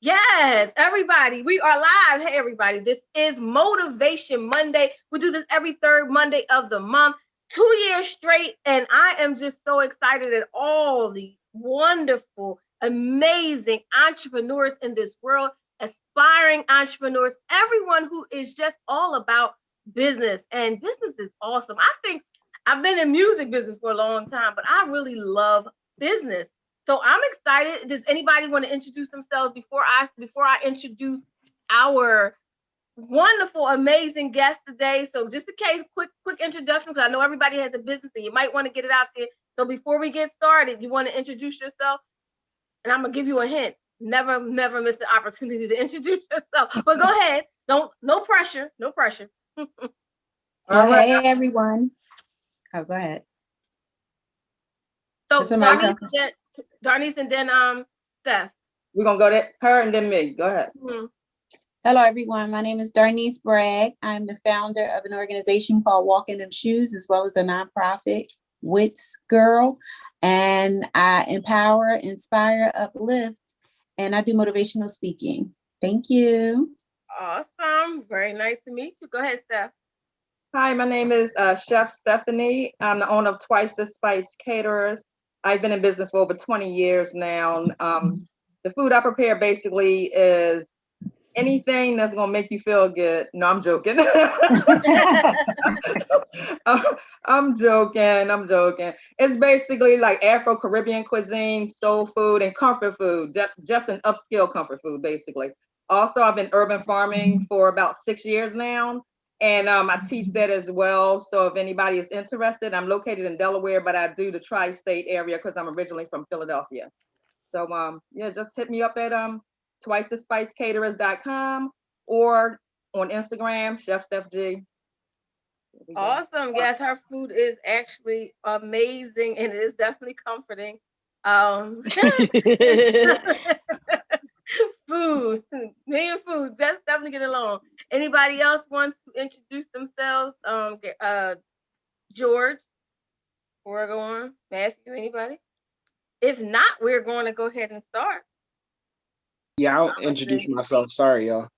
Yes, everybody, we are live. Hey, everybody, this is Motivation Monday. We do this every third Monday of the month, 2 years straight. And I am just so excited at all the wonderful, amazing entrepreneurs in this world, aspiring entrepreneurs, everyone who is just all about business. And business is awesome. I think I've been in music business for a long time, but I really love business. So I'm excited. Does anybody want to introduce themselves before I introduce our wonderful, amazing guest today? So just in case, quick introduction, because I know everybody has a business and you might want to get it out there. So before we get started, you want to introduce yourself, and I'm gonna give you a hint. Never miss the opportunity to introduce yourself. But go ahead. No pressure. No pressure. Well, right. Hey everyone. Oh, go ahead. So Darnice and then Steph. We're gonna go to her and then me. Go ahead. Mm-hmm. Hello everyone. My name is Darnice Bragg. I'm the founder of an organization called Walk in Them Shoes, as well as a nonprofit, Wits Girl. And I empower, inspire, uplift, and I do motivational speaking. Thank you. Awesome. Very nice to meet you. Go ahead, Steph. Hi, my name is Chef Stephanie. I'm the owner of Twice the Spice Caterers. I've been in business for over 20 years now. The food I prepare basically is anything that's gonna make you feel good. No, I'm joking. I'm joking. It's basically like Afro-Caribbean cuisine, soul food, and comfort food. Just an upscale comfort food, basically. Also, I've been urban farming for about 6 years now. And I teach that as well. So if anybody is interested, I'm located in Delaware, but I do the tri-state area because I'm originally from Philadelphia. So yeah, just hit me up at twicethespicekaterers.com or on Instagram, Chef Steph G. Awesome. Yes, her food is actually amazing and it is definitely comforting. Food, me and food, that's definitely get along. Anybody else wants to introduce themselves? George, before I go on, Matthew, anybody? If not, we're going to go ahead and start. Yeah, I'll introduce myself. Sorry, y'all.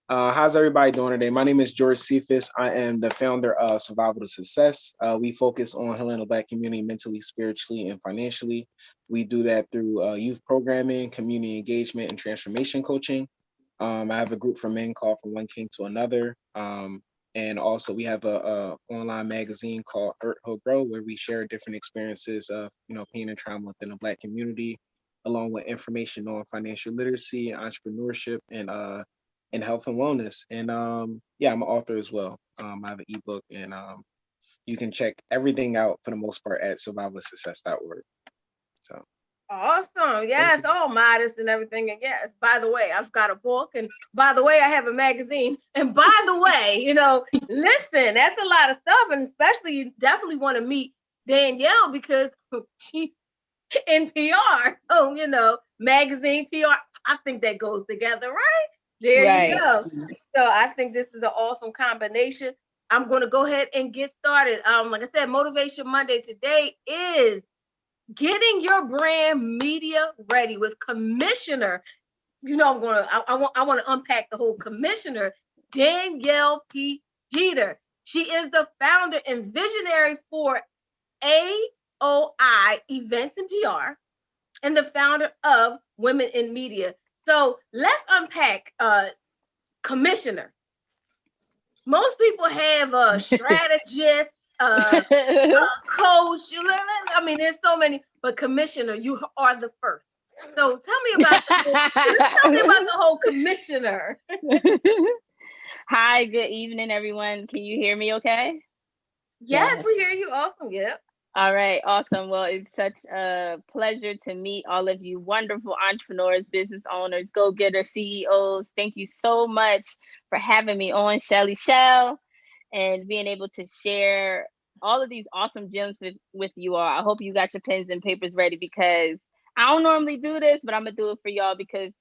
How's everybody doing today? My name is George Cephas. I am the founder of Survival to Success. We focus on healing the Black community mentally, spiritually, and financially. We do that through youth programming, community engagement, and transformation coaching. I have a group for men called From One King to Another. And also we have a online magazine called Hurt Hope Grow, where we share different experiences of, pain and trauma within the Black community, along with information on financial literacy, entrepreneurship, and health and wellness. And yeah, I'm an author as well. I have an ebook, and you can check everything out for the most part at survivalsuccess.org. So awesome. Yes, all modest and everything. And yes, by the way, I've got a book, and by the way, I have a magazine. And by the way, listen, that's a lot of stuff. And especially you definitely want to meet Danielle because she's in PR. So, magazine, PR, I think that goes together, right? There you go. So I think this is an awesome combination. I'm going to go ahead and get started. Like I said, Motivation Monday today is getting your brand media ready with Commissioner. I want to unpack the whole Commissioner, Danielle P. Jeter. She is the founder and visionary for AOI Events and PR and the founder of Women in Media. So let's unpack Commissioner. Most people have a strategist, a coach. I mean, there's so many, but Commissioner, you are the first. So tell me about the whole Commissioner. Hi, good evening, everyone. Can you hear me okay? Yes, we hear you. Awesome. Yep. All right, awesome. Well, it's such a pleasure to meet all of you wonderful entrepreneurs, business owners, go-getter CEOs. Thank you so much for having me on, Shelly Shell, and being able to share all of these awesome gems with you all. I hope you got your pens and papers ready because I don't normally do this, but I'm going to do it for y'all because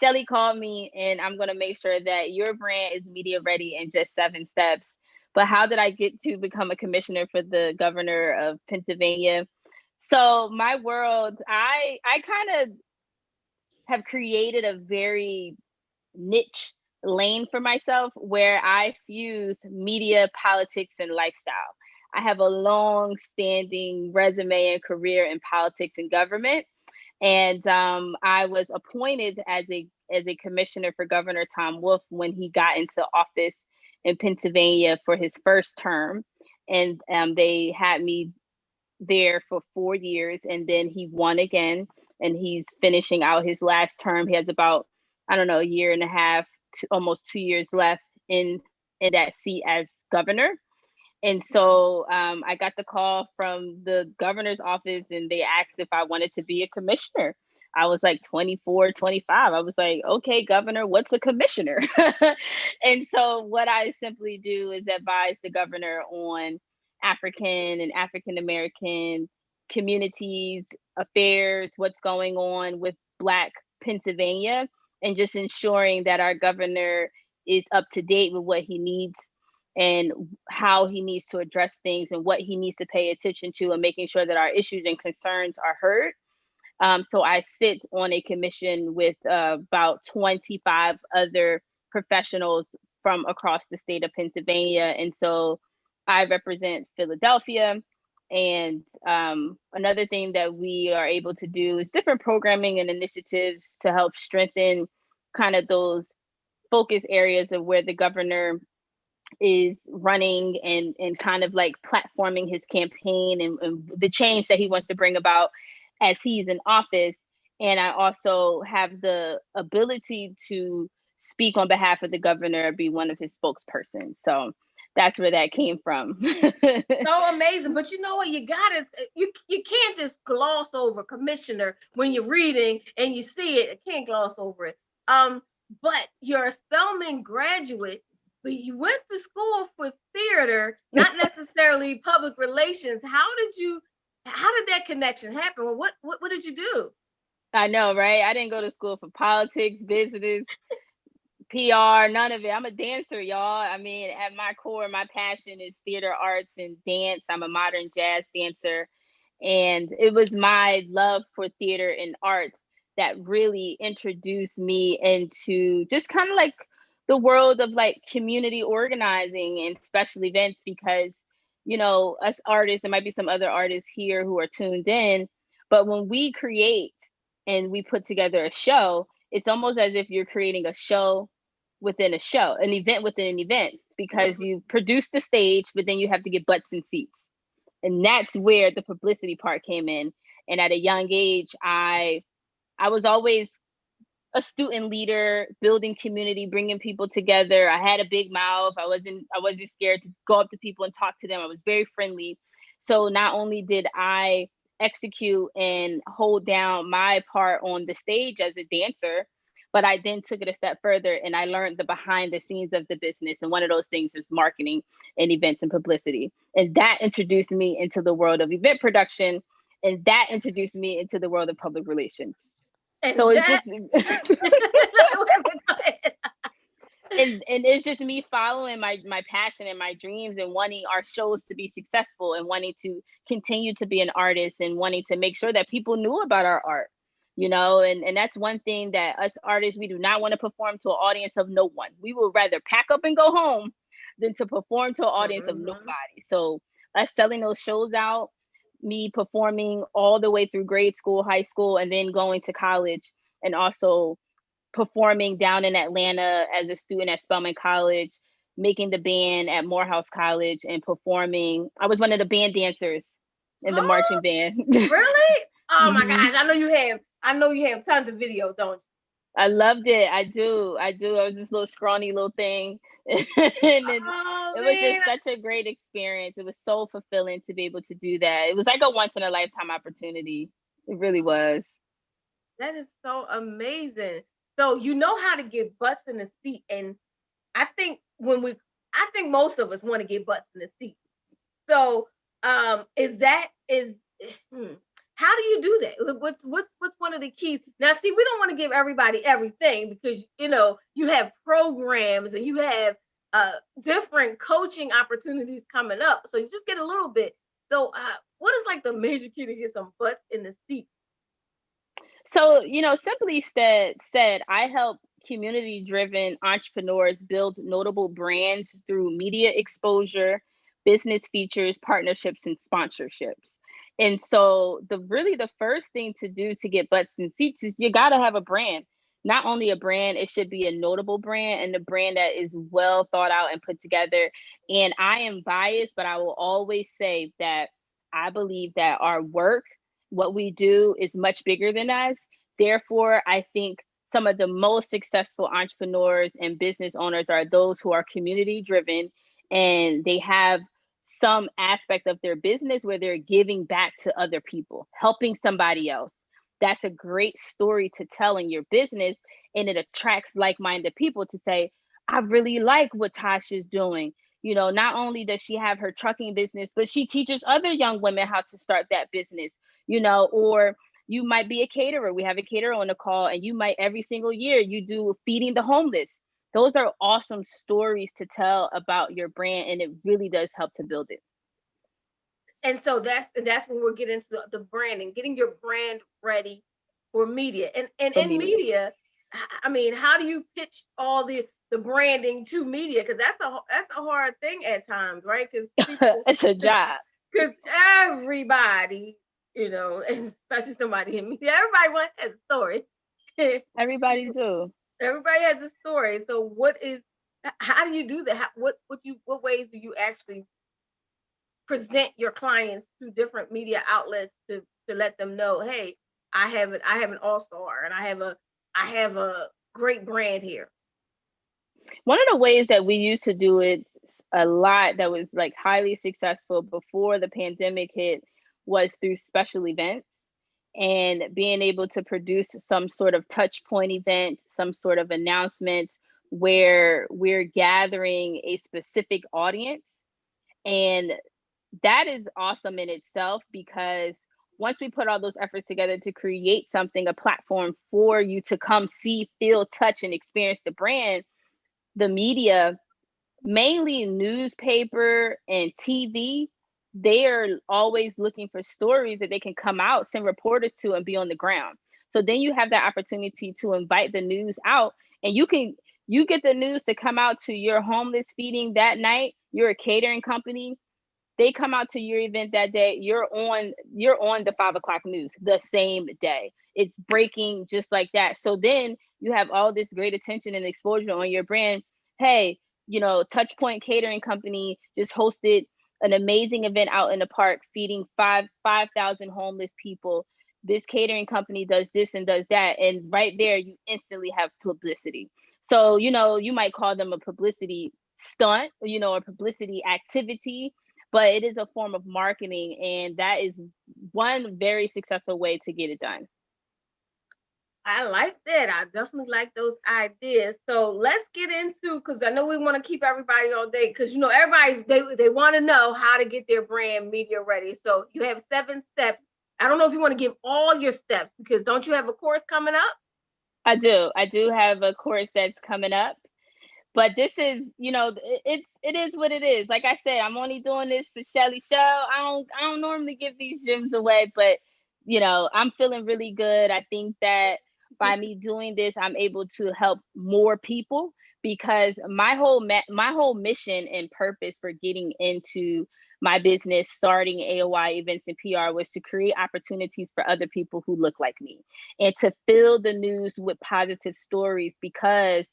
Shelly called me and I'm going to make sure that your brand is media ready in just 7 steps. But how did I get to become a commissioner for the governor of Pennsylvania? So my world, I kind of have created a very niche lane for myself where I fuse media, politics, and lifestyle. I have a long standing resume and career in politics and government. And I was appointed as a commissioner for Governor Tom Wolf when he got into office in Pennsylvania for his first term. And they had me there for 4 years, and then he won again, and he's finishing out his last term. He has about, I don't know, a year and a half to almost 2 years left in that seat as governor. And so I got the call from the governor's office, and they asked if I wanted to be a commissioner. I was like 24, 25. I was like, okay, governor, what's a commissioner? And so what I simply do is advise the governor on African and African American communities, affairs, what's going on with Black Pennsylvania, and just ensuring that our governor is up to date with what he needs and how he needs to address things and what he needs to pay attention to, and making sure that our issues and concerns are heard. So I sit on a commission with about 25 other professionals from across the state of Pennsylvania. And so I represent Philadelphia. And another thing that we are able to do is different programming and initiatives to help strengthen kind of those focus areas of where the governor is running, and kind of like platforming his campaign and the change that he wants to bring about as he's in office. And I also have the ability to speak on behalf of the governor, be one of his spokespersons. So that's where that came from. So amazing. But you know what? You can't just gloss over commissioner when you're reading and you see it. You can't gloss over it. But you're a Spelman graduate, but you went to school for theater, not necessarily public relations. How did that connection happen? Well, what did you do? I know, right? I didn't go to school for politics, business, PR, none of it. I'm a dancer, y'all. I mean, at my core, my passion is theater arts and dance. I'm a modern jazz dancer. And it was my love for theater and arts that really introduced me into just kind of like the world of like community organizing and special events, because, you know, us artists, there might be some other artists here who are tuned in, but when we create and we put together a show, it's almost as if you're creating a show within a show, an event within an event, because you produce the stage, but then you have to get butts and seats. And that's where the publicity part came in. And at a young age, I was always a student leader, building community, bringing people together. I had a big mouth. I wasn't scared to go up to people and talk to them. I was very friendly. So not only did I execute and hold down my part on the stage as a dancer, but I then took it a step further and I learned the behind the scenes of the business. And one of those things is marketing and events and publicity. And that introduced me into the world of event production. And that introduced me into the world of public relations. And so it's just and it's just me following my passion and my dreams, and wanting our shows to be successful, and wanting to continue to be an artist, and wanting to make sure that people knew about our art, you know. And that's one thing that us artists, we do not want to perform to an audience of no one. We would rather pack up and go home than to perform to an audience of nobody. So us selling those shows out, me performing all the way through grade school, high school, and then going to college, and also performing down in Atlanta as a student at Spelman College, making the band at Morehouse College, and performing. I was one of the band dancers in the marching band. Really? Oh my gosh! I know you have tons of videos, don't you? I loved it. I do. I was this little scrawny little thing. And it was just such a great experience. It was so fulfilling to be able to do that. It was like a once in a lifetime opportunity. It really was. That is so amazing. So you know how to get butts in the seat. And I think most of us want to get butts in the seat. So how do you do that? What's one of the keys? Now, see, we don't want to give everybody everything, because, you know, you have programs and you have different coaching opportunities coming up. So you just get a little bit. So what is like the major key to get some butts in the seat? So, simply said, I help community-driven entrepreneurs build notable brands through media exposure, business features, partnerships, and sponsorships. And so the first thing to do to get butts in seats is you got to have a brand. Not only a brand, it should be a notable brand and a brand that is well thought out and put together. And I am biased, but I will always say that I believe that our work, what we do, is much bigger than us. Therefore, I think some of the most successful entrepreneurs and business owners are those who are community driven, and they have some aspect of their business where they're giving back to other people, helping somebody else. That's a great story to tell in your business, and it attracts like-minded people to say, I really like what Tasha's doing. Not only does she have her trucking business, but she teaches other young women how to start that business, or you might be a caterer. We have a caterer on the call, and you might every single year you do feeding the homeless. Those are awesome stories to tell about your brand, and it really does help to build it. And so that's when we're getting into the branding, getting your brand ready for media. And in media, I mean, how do you pitch all the branding to media? Because that's a hard thing at times, right? Because it's a job. Because everybody, and especially somebody in media, everybody has a story. Everybody do. Everybody has a story. So how do you do that? What ways do you actually present your clients to different media outlets to let them know, hey, I have an all-star and I have a great brand here? One of the ways that we used to do it a lot that was like highly successful before the pandemic hit was through special events and being able to produce some sort of touch point event, some sort of announcement where we're gathering a specific audience. And that is awesome in itself, because once we put all those efforts together to create something, a platform for you to come see, feel, touch, and experience the brand, the media, mainly newspaper and TV, they are always looking for stories that they can come out, send reporters to, and be on the ground. So then you have that opportunity to invite the news out, and you get the news to come out to your homeless feeding that night. You're a catering company. They come out to your event that day. You're on the 5 o'clock news the same day. It's breaking just like that. So then you have all this great attention and exposure on your brand. Hey, Touchpoint Catering Company just hosted an amazing event out in the park, feeding 5,000 homeless people. This catering company does this and does that. And right there, you instantly have publicity. So, you might call them a publicity stunt, a publicity activity, but it is a form of marketing. And that is one very successful way to get it done. I like that. I definitely like those ideas. So let's get into, because I know we want to keep everybody all day, because they want to know how to get their brand media ready. So you have 7 steps. I don't know if you want to give all your steps, because don't you have a course coming up? I do have a course that's coming up. But this is, it is what it is. Like I said, I'm only doing this for Shelly Show. I don't normally give these gems away, but I'm feeling really good. I think that by me doing this, I'm able to help more people, because my whole mission and purpose for getting into my business, starting AOI Events and PR, was to create opportunities for other people who look like me and to fill the news with positive stories, because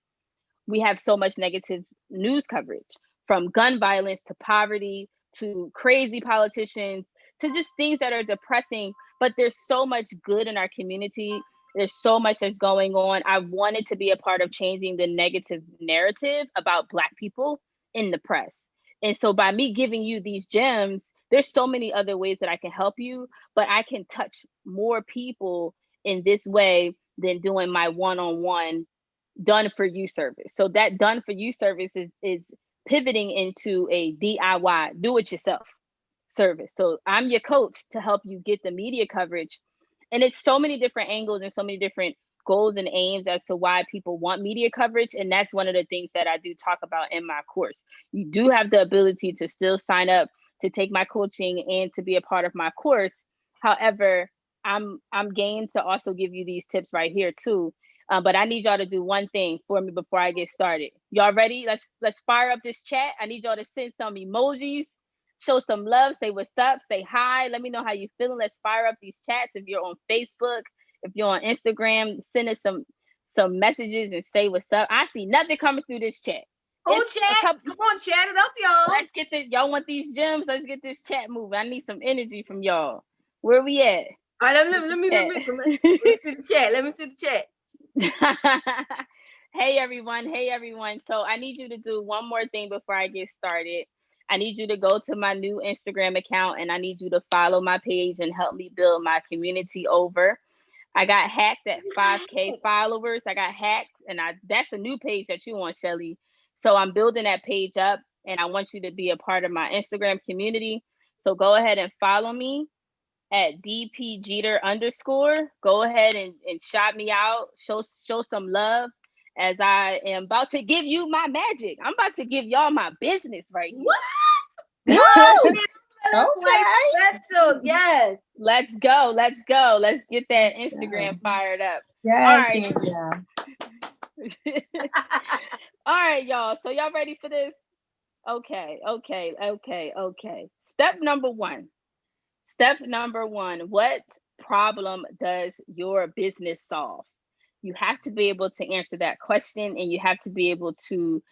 we have so much negative news coverage, from gun violence to poverty to crazy politicians to just things that are depressing. But there's so much good in our community. There's so much that's going on. I wanted to be a part of changing the negative narrative about Black people in the press. And so by me giving you these gems, there's so many other ways that I can help you, but I can touch more people in this way than doing my one-on-one done for you service. So that done for you service is pivoting into a DIY, do it yourself service. So I'm your coach to help you get the media coverage. And it's so many different angles and so many different goals and aims as to why people want media coverage. And that's one of the things that I do talk about in my course. You do have the ability to still sign up to take my coaching and to be a part of my course. However, I'm game to also give you these tips right here too. But I need y'all to do one thing for me before I get started. Y'all ready? Let's fire up this chat. I need y'all to send some emojis, show some love, say what's up, say hi. Let me know how you feeling. Let's fire up these chats. If you're on Facebook, if you're on Instagram, send us some messages and say what's up. I see nothing coming through this chat. Oh, chat. Come on, chat it up, y'all. Let's get this. Y'all want these gems? Let's get this chat moving. I need some energy from y'all. Where we at? All right, let me see the chat. Let me see the chat. Hey everyone. So I need you to do one more thing before I get started. I need you to go to my new Instagram account and I need you to follow my page and help me build my community over. I got hacked at 5K followers. I got hacked, and that's a new page that you want, Shelly. So I'm building that page up, and I want you to be a part of my Instagram community. So go ahead and follow me at dpjeter_. Go ahead and shout me out, show some love, as I am about to give you my magic. I'm about to give y'all my business right here. What? Okay. Special, yes. Let's go. Let's get that Instagram fired up. Yes, All right. Danielle. All right, y'all. So y'all ready for this? Okay. Step number one. What problem does your business solve? You have to be able to answer that question, and you have to be able to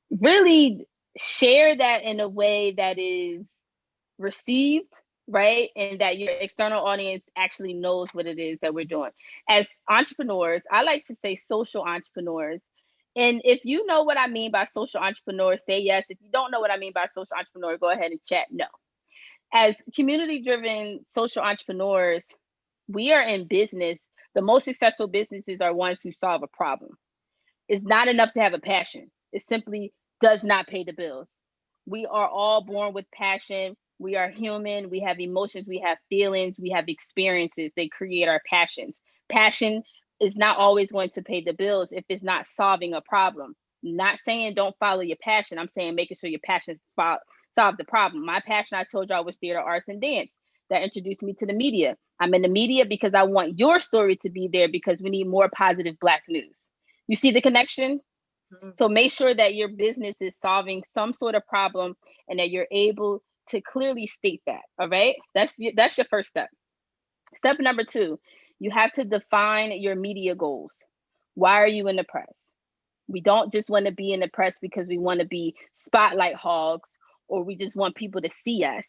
really share that in a way that is received, right? And that your external audience actually knows what it is that we're doing. As entrepreneurs, I like to say social entrepreneurs. And if you know what I mean by social entrepreneur, say yes. If you don't know what I mean by social entrepreneur, go ahead and chat no. As community-driven social entrepreneurs, we are in business. The most successful businesses are ones who solve a problem. It's not enough to have a passion. It simply does not pay the bills. We are all born with passion. We are human. We have emotions. We have feelings. We have experiences. They create our passions. Passion is not always going to pay the bills if it's not solving a problem. Not saying don't follow your passion. I'm saying making sure your passion solves the problem. My passion, I told y'all, was theater, arts, and dance. That introduced me to the media. I'm in the media because I want your story to be there, because we need more positive Black news. You see the connection? So make sure that your business is solving some sort of problem and that you're able to clearly state that. All right. That's your first step. Step number two, you have to define your media goals. Why are you in the press? We don't just want to be in the press because we want to be spotlight hogs or we just want people to see us.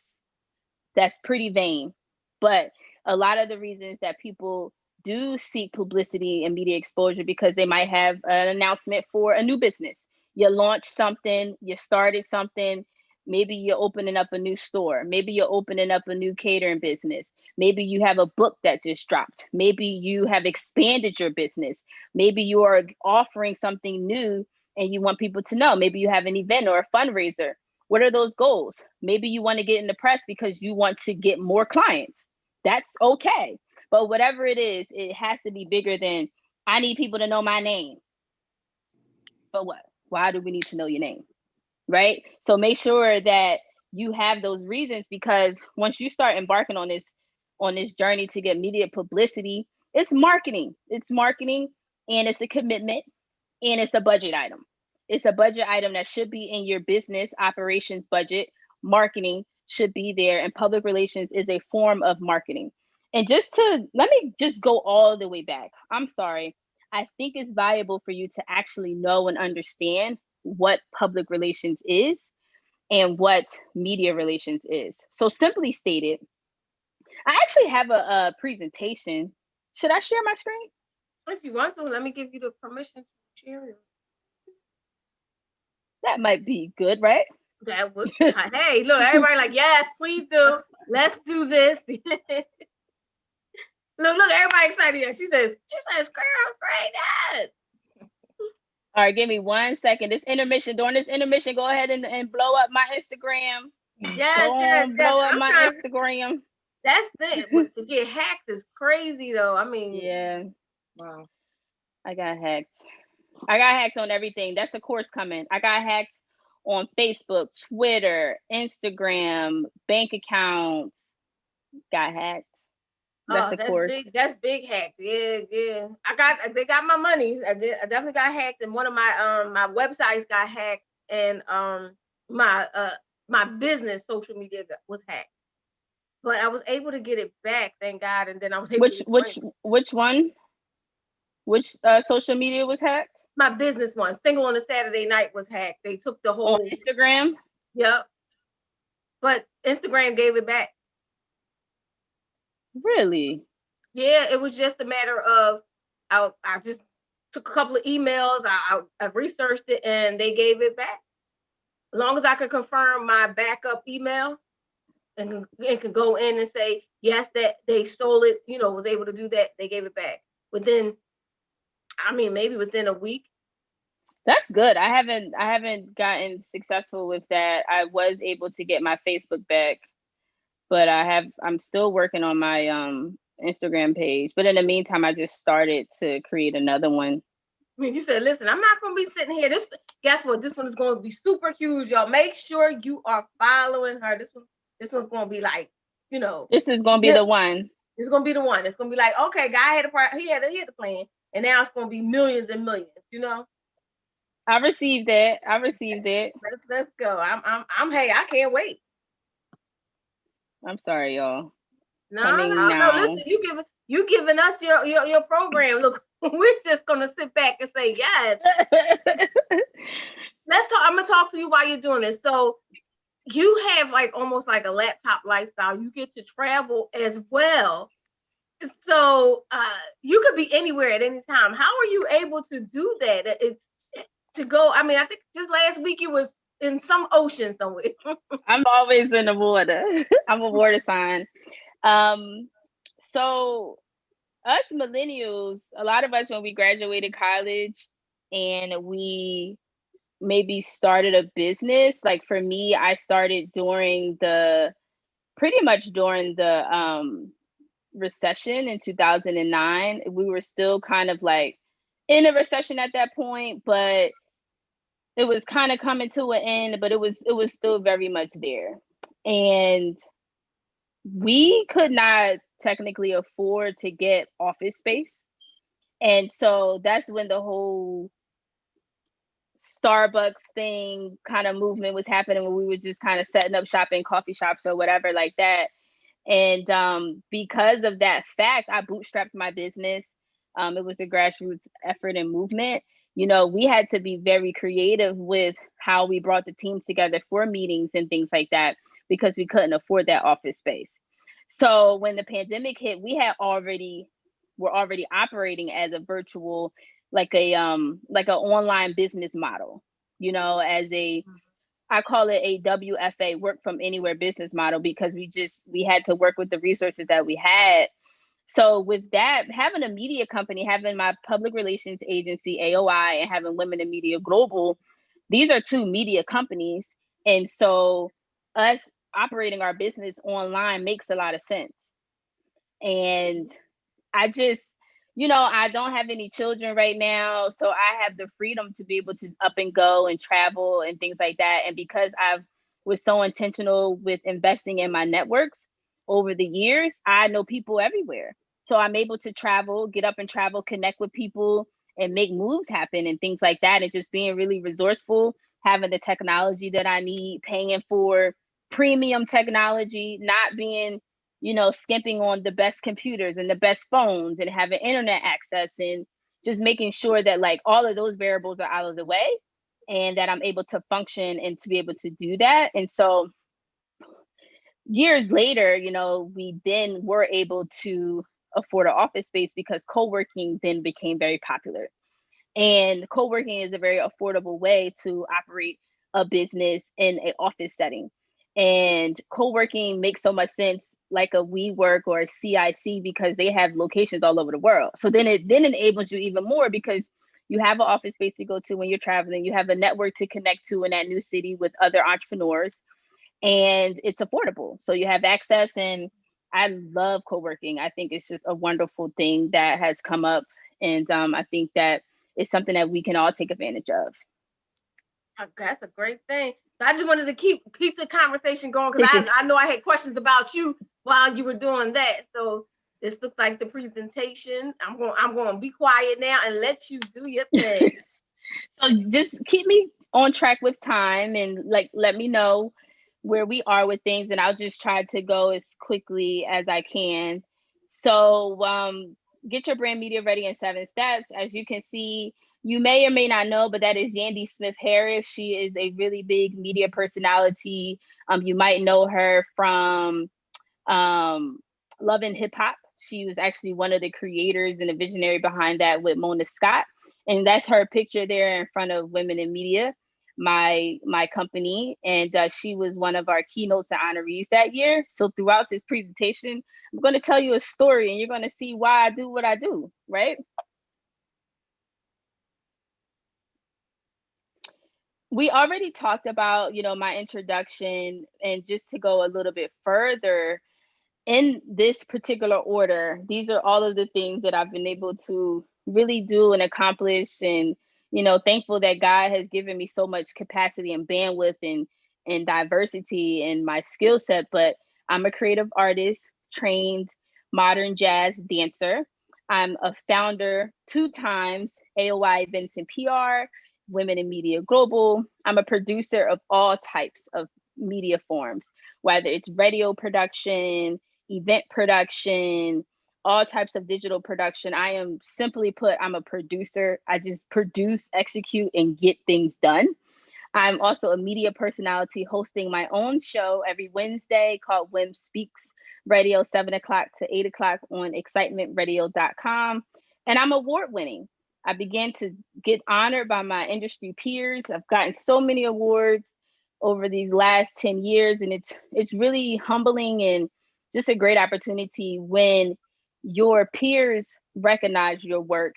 That's pretty vain. But a lot of the reasons that people do seek publicity and media exposure because they might have an announcement for a new business. You launched something, you started something, maybe you're opening up a new store, maybe you're opening up a new catering business, maybe you have a book that just dropped, maybe you have expanded your business, maybe you are offering something new and you want people to know, maybe you have an event or a fundraiser. What are those goals? Maybe you want to get in the press because you want to get more clients. That's okay. But whatever it is, it has to be bigger than, I need people to know my name. But what? Why do we need to know your name? Right? So make sure that you have those reasons, because once you start embarking on this journey to get media publicity, it's marketing. It's marketing, and it's a commitment, and it's a budget item. It's a budget item that should be in your business operations budget. Marketing should be there, and public relations is a form of marketing. And let me just go all the way back. I'm sorry. I think it's valuable for you to actually know and understand what public relations is and what media relations is. So simply stated, I actually have a presentation. Should I share my screen? If you want to, let me give you the permission to share it. That might be good, right? That would. Hey, look, everybody like, yes, please do. Let's do this. Look, everybody excited. She says, girl, great. All right, give me 1 second. During this intermission, go ahead and blow up my Instagram. Yes. Blow up my Instagram. That's the to get hacked is crazy though. I mean, yeah. Wow. I got hacked on everything. That's a course coming. I got hacked on Facebook, Twitter, Instagram, bank accounts. Got hacked. Oh, a course. that's big hacked. Yeah. They got my money. I definitely got hacked, and one of my websites got hacked, and my business social media was hacked. But I was able to get it back, thank God, and then I was able to get Which one? Which social media was hacked? My business one, Single on a Saturday Night, was hacked. They took the whole on Instagram. Yep. But Instagram gave it back. Really? Yeah, it was just a matter of I just took a couple of emails. I researched it and they gave it back. As long as I could confirm my backup email and could go in and say yes that they stole it, was able to do that, they gave it back maybe within a week. That's good. I haven't gotten successful with that. I was able to get my Facebook back, but I'm still working on my Instagram page. But in the meantime, I just started to create another one. You said, listen, I'm not going to be sitting here. Guess what? This one is going to be super huge, y'all. Make sure you are following her. This one's going to be like, This is going to be the one. It's going to be the one. It's going to be like, okay, guy had he had the plan, and now it's going to be millions and millions. I received it. Let's go. Hey, I can't wait. I'm sorry, y'all. No. Listen, you giving us your program. Look, we're just gonna sit back and say yes. Let's talk. I'm gonna talk to you while you're doing this. So you have like almost like a laptop lifestyle. You get to travel as well. So you could be anywhere at any time. How are you able to do that? To go, I think just last week you was in some ocean somewhere. I'm always in the water. I'm a water sign. So us millennials, a lot of us, when we graduated college and we maybe started a business, like for me, I started pretty much during the recession in 2009. We were still kind of like in a recession at that point, but it was kind of coming to an end, but it was still very much there. And we could not technically afford to get office space. And so that's when the whole Starbucks thing kind of movement was happening, when we were just kind of setting up shop in coffee shops or whatever like that. And because of that fact, I bootstrapped my business. It was a grassroots effort and movement. We had to be very creative with how we brought the teams together for meetings and things like that, because we couldn't afford that office space. So when the pandemic hit, we were already operating as a virtual, like an online business model, I call it a WFA, work from anywhere business model, because we had to work with the resources that we had. So with that, having a media company, having my public relations agency, AOI, and having Women in Media Global, these are two media companies. And so us operating our business online makes a lot of sense. And I just, I don't have any children right now, so I have the freedom to be able to up and go and travel and things like that. And because I was so intentional with investing in my networks over the years, I know people everywhere. So I'm able to travel, get up and travel, connect with people, and make moves happen and things like that. And just being really resourceful, having the technology that I need, paying for premium technology, not being skimping on the best computers and the best phones, and having internet access, and just making sure that like all of those variables are out of the way, and that I'm able to function and to be able to do that. And so years later, we then were able to afford an office space, because co-working then became very popular. And co-working is a very affordable way to operate a business in an office setting. And co-working makes so much sense, like a WeWork or a CIC, because they have locations all over the world. So then it enables you even more, because you have an office space to go to when you're traveling. You have a network to connect to in that new city with other entrepreneurs, and it's affordable. So you have access, and I love co-working. I think it's just a wonderful thing that has come up. And I think that it's something that we can all take advantage of. That's a great thing. So I just wanted to keep the conversation going, because I know I had questions about you while you were doing that. So This looks like the presentation. I'm going to be quiet now and let you do your thing. So just keep me on track with time and like let me know where we are with things, and I'll just try to go as quickly as I can. So get your brand media ready in 7 steps. As you can see, you may or may not know, but that is Yandy Smith Harris. She is a really big media personality. You might know her from Love and Hip Hop. She was actually one of the creators and the visionary behind that with Mona Scott. And that's her picture there in front of Women in Media, my company. And she was one of our keynotes and honorees that year. So throughout this presentation, I'm going to tell you a story and you're going to see why I do what I do, right? We already talked about, my introduction, and just to go a little bit further, in this particular order, these are all of the things that I've been able to really do and accomplish. And, thankful that God has given me so much capacity and bandwidth and diversity in my skill set. But I'm a creative artist, trained modern jazz dancer. I'm a founder 2 times, AOI Events and PR, Women in Media Global. I'm a producer of all types of media forms, whether it's radio production, event production, all types of digital production. I am, simply put, I'm a producer. I just produce, execute, and get things done. I'm also a media personality, hosting my own show every Wednesday called Wim Speaks Radio, 7 o'clock to 8 o'clock on excitementradio.com. And I'm award winning. I began to get honored by my industry peers. I've gotten so many awards over these last 10 years, and it's really humbling and just a great opportunity when your peers recognize your work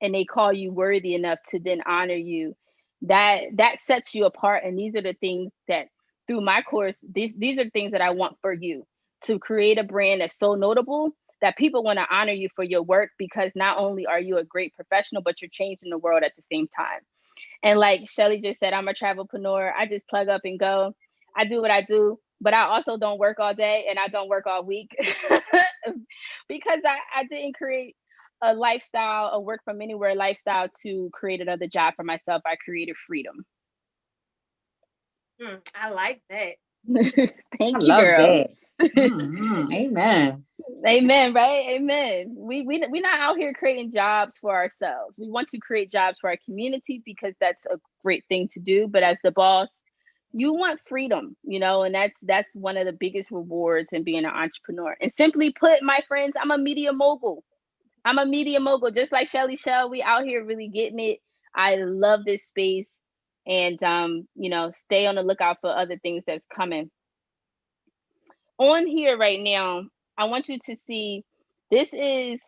and they call you worthy enough to then honor you. That sets you apart. And these are the things that through my course, these are things that I want for you, to create a brand that's so notable that people want to honor you for your work, because not only are you a great professional, but you're changing the world at the same time. And like Shelly just said, I'm a travelpreneur. I just plug up and go. I do what I do, but I also don't work all day and I don't work all week because I didn't create a lifestyle, a work from anywhere lifestyle to create another job for myself. I created freedom. I like that. Thank you, girl. That. Amen. Amen, right? Amen. We're not out here creating jobs for ourselves. We want to create jobs for our community because that's a great thing to do. But as the boss, you want freedom, and that's one of the biggest rewards in being an entrepreneur. And simply put, my friends, I'm a media mogul. I'm a media mogul, just like Shelly Shell. We out here really getting it. I love this space, and stay on the lookout for other things that's coming. On here right now, I want you to see, this is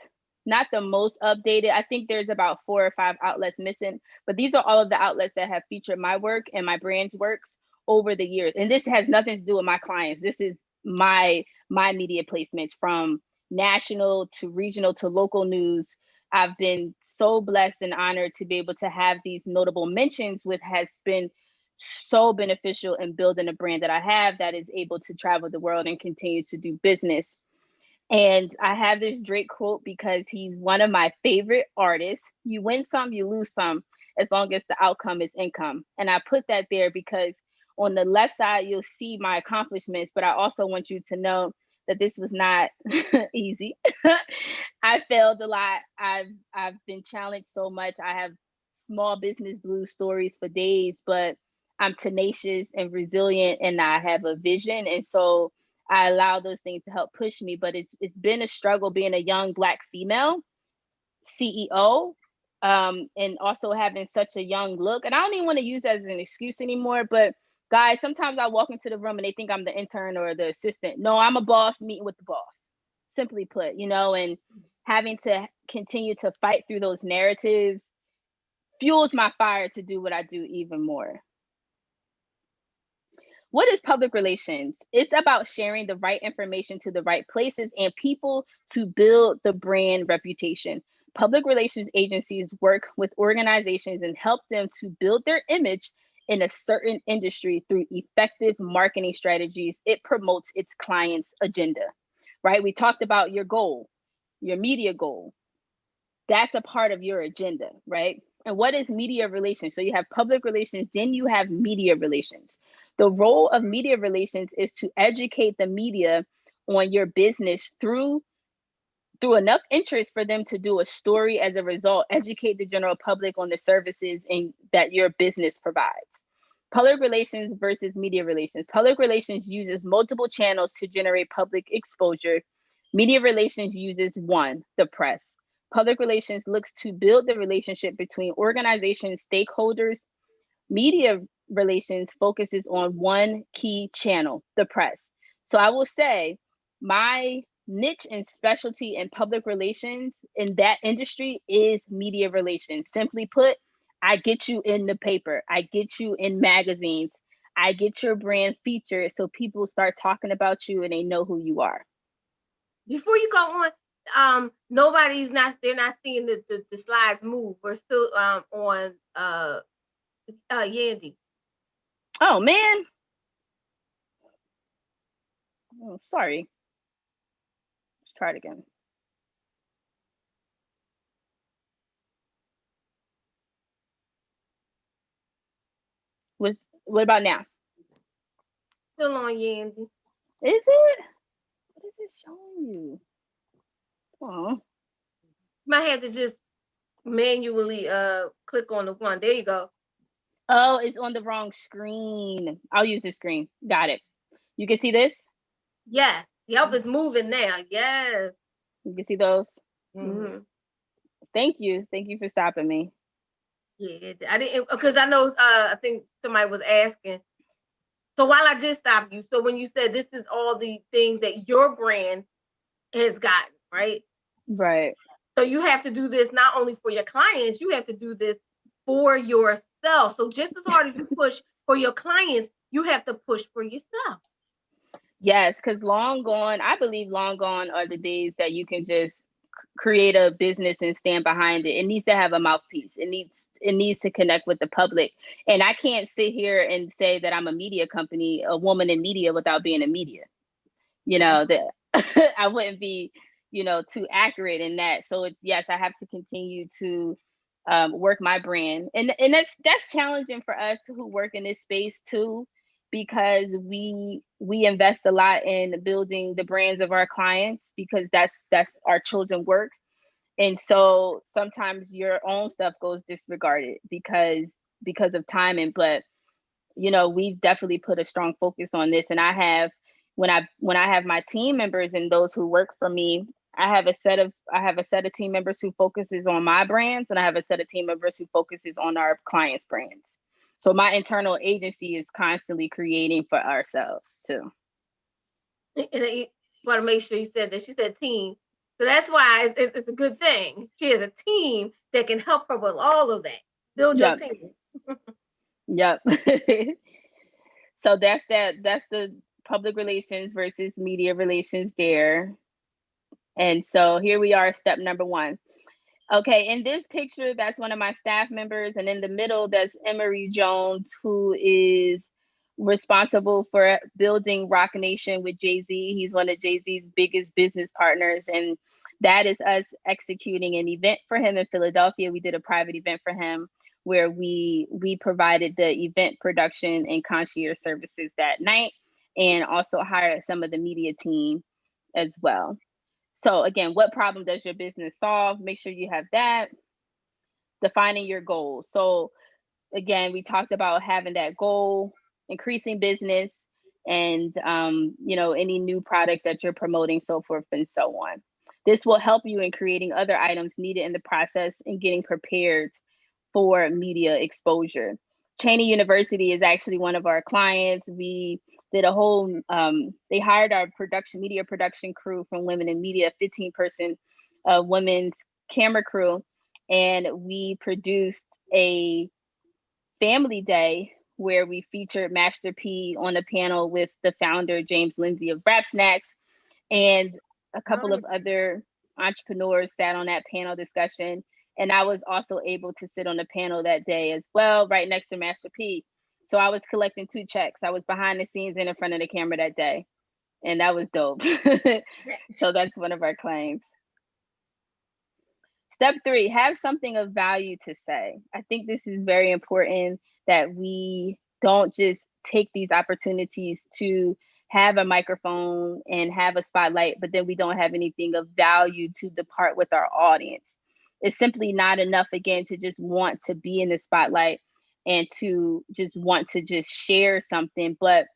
not the most updated. I think there's about 4 or 5 outlets missing, but these are all of the outlets that have featured my work and my brand's works over the years. And this has nothing to do with my clients. This is my media placements, from national to regional to local news. I've been so blessed and honored to be able to have these notable mentions, which has been so beneficial in building a brand that I have that is able to travel the world and continue to do business. And I have this Drake quote because he's one of my favorite artists. You win some, you lose some, as long as the outcome is income. And I put that there because on the left side, you'll see my accomplishments, but I also want you to know that this was not easy. I failed a lot. I've been challenged so much. I have small business blues stories for days, but I'm tenacious and resilient, and I have a vision. And so I allow those things to help push me. But it's been a struggle being a young Black female CEO, and also having such a young look. And I don't even want to use that as an excuse anymore. But guys, sometimes I walk into the room and they think I'm the intern or the assistant. No, I'm a boss meeting with the boss, simply put, and having to continue to fight through those narratives fuels my fire to do what I do even more. What is public relations? It's about sharing the right information to the right places and people to build the brand reputation. Public relations agencies work with organizations and help them to build their image in a certain industry through effective marketing strategies. It promotes its client's agenda, right? We talked about your goal. your media goal. That's a part of your agenda, right? And what is media relations? So you have public relations, then you have media relations. The role of media relations is to educate the media on your business through enough interest for them to do a story. As a result, educate the general public on the services that your business provides. Public relations versus media relations. Public relations uses multiple channels to generate public exposure. Media relations uses one, the press. Public relations looks to build the relationship between organizations, stakeholders. Media relations focuses on one key channel, the press. So I will say my niche and specialty in public relations in that industry is media relations. Simply put, I get you in the paper, I get you in magazines, I get your brand featured so people start talking about you and they know who you are. Before you go on, they're not seeing the slides move. We're still on Yandy. Oh man. Oh, sorry. Let's try it again. What about now? Still on Yandy. Is it? What is it showing you? Oh. Might have to just manually click on the one. There you go. Oh, it's on the wrong screen. I'll use this screen. Got it. You can see this? Yes. Yep, it's moving now. Yes. You can see those? Mm-hmm. Thank you. Thank you for stopping me. Yeah, I didn't, because I know I think somebody was asking. So while I did stop you, so when you said this is all the things that your brand has gotten, right? Right. So you have to do this not only for your clients, you have to do this for yourself. So just as hard as you push for your clients, you have to push for yourself. Yes, because I believe long gone are the days that you can just create a business and stand behind it. It needs to have a mouthpiece. It needs to connect with the public. And I can't sit here and say that I'm a media company, a woman in media, without being in media. You know, that I wouldn't be, too accurate in that. So it's, yes, I have to continue to work my brand. And that's challenging for us who work in this space too, because we invest a lot in building the brands of our clients, because that's our chosen work. And so sometimes your own stuff goes disregarded because of timing. But we've definitely put a strong focus on this. And I have, when I have my team members and those who work for me, I have a set of team members who focuses on my brands, and I have a set of team members who focuses on our clients' brands. So my internal agency is constantly creating for ourselves too. And I want to make sure you said that. She said team. So that's why it's a good thing. She has a team that can help her with all of that. Build your team. Yep. So that's the public relations versus media relations there. And so here we are, step number 1. Okay, in this picture, that's one of my staff members. And in the middle, that's Emery Jones, who is responsible for building Rock Nation with Jay-Z. He's one of Jay-Z's biggest business partners. And that is us executing an event for him in Philadelphia. We did a private event for him where we provided the event production and concierge services that night, and also hired some of the media team as well. So again, what problem does your business solve? Make sure you have that. Defining your goals. So again, we talked about having that goal, increasing business, and any new products that you're promoting, so forth and so on. This will help you in creating other items needed in the process and getting prepared for media exposure. Cheney University is actually one of our clients. We did a whole, they hired our media production crew from Women in Media, 15-person women's camera crew. And we produced a family day where we featured Master P on a panel with the founder, James Lindsay of Rap Snacks, and a couple of other entrepreneurs sat on that panel discussion. And I was also able to sit on the panel that day as well, right next to Master P. So I was collecting 2 checks. I was behind the scenes and in front of the camera that day. And that was dope. So that's one of our claims. Step 3, have something of value to say. I think this is very important, that we don't just take these opportunities to have a microphone and have a spotlight, but then we don't have anything of value to depart with our audience. It's simply not enough, again, to just want to be in the spotlight and to just want to just share something, but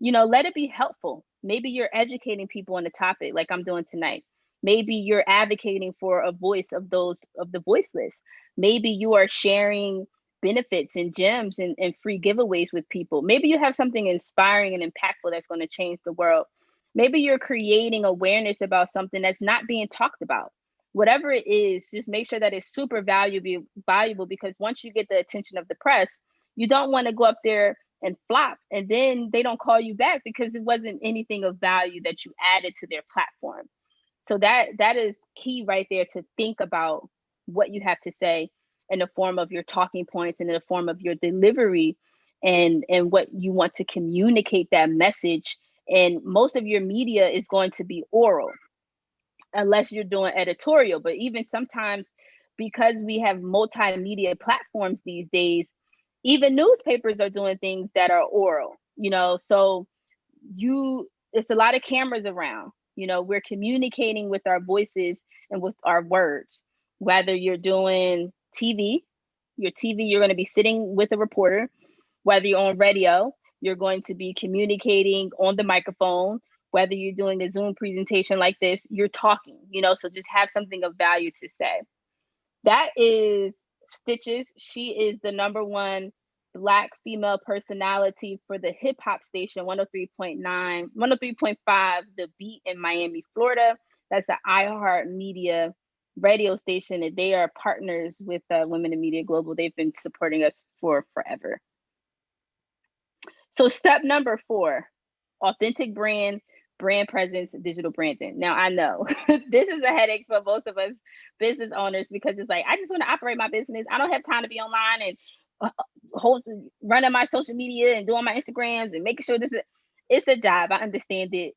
let it be helpful. Maybe you're educating people on the topic like I'm doing tonight. Maybe you're advocating for a voice of those of the voiceless. Maybe you are sharing benefits and gems and free giveaways with people. Maybe you have something inspiring and impactful that's going to change the world. Maybe you're creating awareness about something that's not being talked about. Whatever it is, just make sure that it's super valuable, because once you get the attention of the press, you don't want to go up there and flop, and then they don't call you back because it wasn't anything of value that you added to their platform. So that is key right there, to think about what you have to say in the form of your talking points and in the form of your delivery, and what you want to communicate that message. And most of your media is going to be oral unless you're doing editorial. But even sometimes, because we have multimedia platforms these days, even newspapers are doing things that are oral, so it's a lot of cameras around. We're communicating with our voices and with our words. Whether you're doing TV, you're going to be sitting with a reporter. Whether you're on radio, you're going to be communicating on the microphone. Whether you're doing a Zoom presentation like this, you're talking, so just have something of value to say. That is Stitches. She is the #1 Black female personality for the hip hop station 103.5 The Beat in Miami, Florida. That's the iHeartMedia radio station, and they are partners with Women in Media Global. They've been supporting us for forever. So step number 4, authentic brand presence, digital branding. Now, I know this is a headache for most of us business owners, because it's like, I just want to operate my business. I don't have time to be online and running my social media and doing my Instagrams and making sure it's a job. I understand it.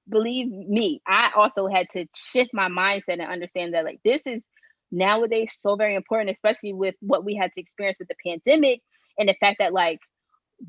Believe me, I also had to shift my mindset and understand that, like, this is nowadays so very important, especially with what we had to experience with the pandemic, and the fact that, like,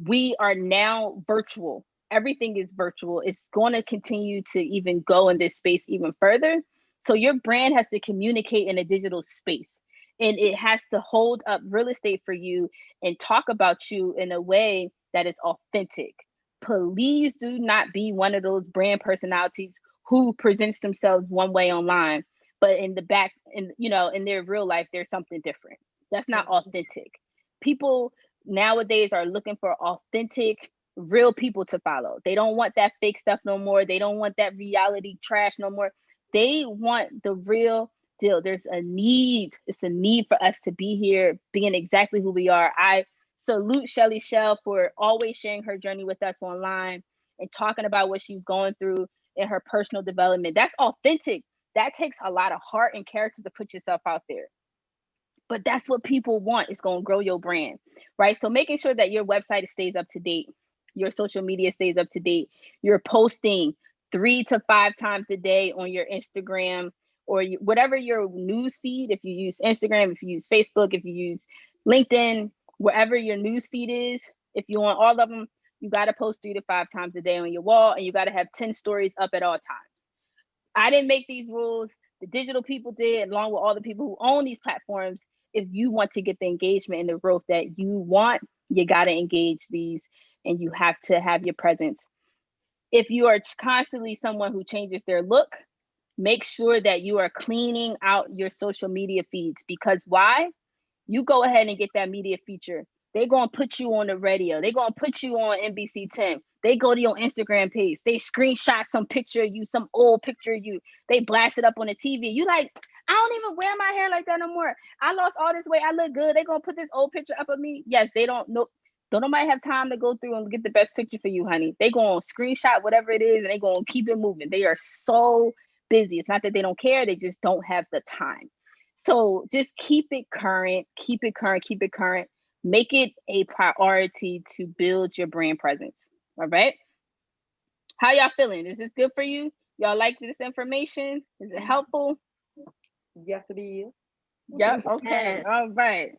we are now virtual. Everything is virtual. It's going to continue to even go in this space even further. So your brand has to communicate in a digital space, and it has to hold up real estate for you and talk about you in a way that is authentic. Please do not be one of those brand personalities who presents themselves one way online, but in the back, in their real life, there's something different. That's not authentic. People nowadays are looking for authentic, real people to follow. They don't want that fake stuff no more. They don't want that reality trash no more. They want the real deal. There's a need. It's a need for us to be here, being exactly who we are. I salute Shelly Shell for always sharing her journey with us online and talking about what she's going through in her personal development. That's authentic. That takes a lot of heart and character to put yourself out there. But that's what people want. It's going to grow your brand, right? So making sure that your website stays up to date, your social media stays up to date, you're posting 3 to 5 times a day on your Instagram or whatever your news feed. If you use Instagram, if you use Facebook, if you use LinkedIn, wherever your news feed is, if you want all of them, you got to post 3 to 5 times a day on your wall, and you got to have 10 stories up at all times. I didn't make these rules. The digital people did, along with all the people who own these platforms. If you want to get the engagement and the growth that you want, you got to engage these, and you have to have your presence. If you are constantly someone who changes their look, make sure that you are cleaning out your social media feeds, because why? You go ahead and get that media feature. They're going to put you on the radio. They're going to put you on NBC 10. They go to your Instagram page. They screenshot some picture of you, some old picture of you. They blast it up on the TV. You like, I don't even wear my hair like that no more. I lost all this weight. I look good. They're going to put this old picture up of me. Yes, they don't know. Don't nobody have time to go through and get the best picture for you, honey. They going to screenshot whatever it is, and they going to keep it moving. They are so busy. It's not that they don't care. They just don't have the time. So just keep it current, keep it current, keep it current. Make it a priority to build your brand presence. All right. How y'all feeling? Is this good for you? Y'all like this information? Is it helpful? Yes, it is. Yep. Okay. All right.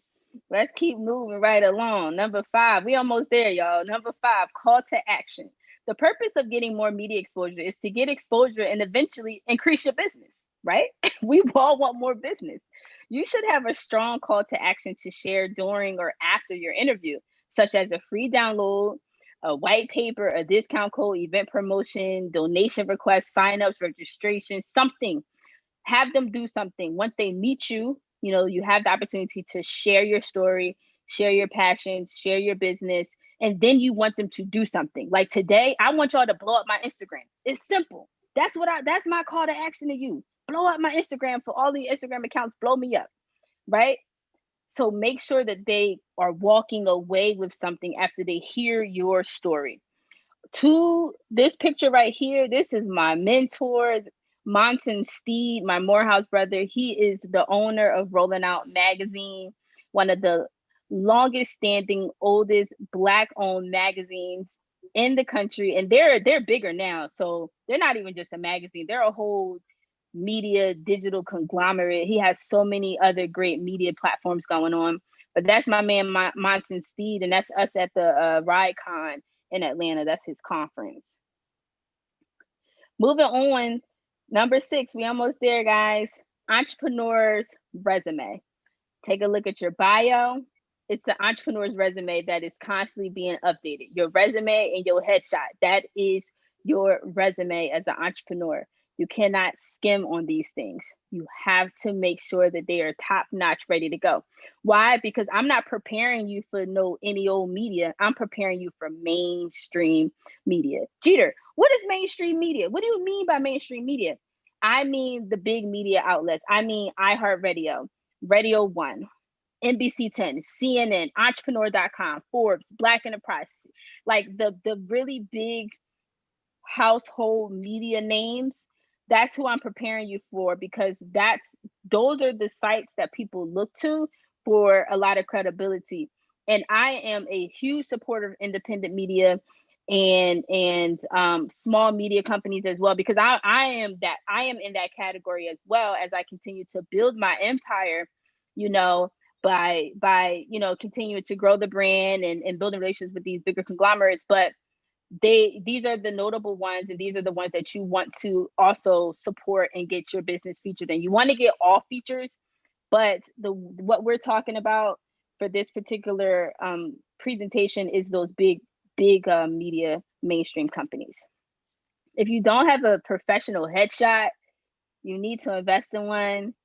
Let's keep moving right along. Number 5. We almost there, y'all. Number 5, call to action. The purpose of getting more media exposure is to get exposure and eventually increase your business, right? We all want more business. You should have a strong call to action to share during or after your interview, such as a free download, a white paper, a discount code, event promotion, donation request, signups, registration, something. Have them do something. Once they meet you, you have the opportunity to share your story, share your passion, share your business, and then you want them to do something. Like today, I want y'all to blow up my Instagram. It's simple. That's my call to action to you. Blow up my Instagram. For all the Instagram accounts, blow me up, right? So make sure that they are walking away with something after they hear your story. To this picture right here, this is my mentor, Monson Steed, my Morehouse brother. He is the owner of Rolling Out Magazine, one of the longest standing, oldest Black-owned magazines in the country. And they're bigger now. So they're not even just a magazine. They're a whole media digital conglomerate. He has so many other great media platforms going on. But that's my man, Monson Steed, and that's us at the RideCon in Atlanta. That's his conference. Moving on, number 6, we almost there, guys. Entrepreneur's resume. Take a look at your bio. It's the entrepreneur's resume that is constantly being updated. Your resume and your headshot. That is your resume as an entrepreneur. You cannot skim on these things. You have to make sure that they are top notch, ready to go. Why? Because I'm not preparing you for any old media. I'm preparing you for mainstream media. Jeter, what is mainstream media? What do you mean by mainstream media? I mean the big media outlets. I mean iHeartRadio, Radio One, NBC 10, CNN, Entrepreneur.com, Forbes, Black Enterprise, like the really big household media names. That's who I'm preparing you for, because those are the sites that people look to for a lot of credibility. And I am a huge supporter of independent media and small media companies as well, because I am in that category as well, as I continue to build my empire, by continuing to grow the brand and building relations with these bigger conglomerates. But these are the notable ones, and these are the ones that you want to also support and get your business featured in. You want to get all features, but what we're talking about for this particular presentation is those big media mainstream companies. If you don't have a professional headshot, you need to invest in one.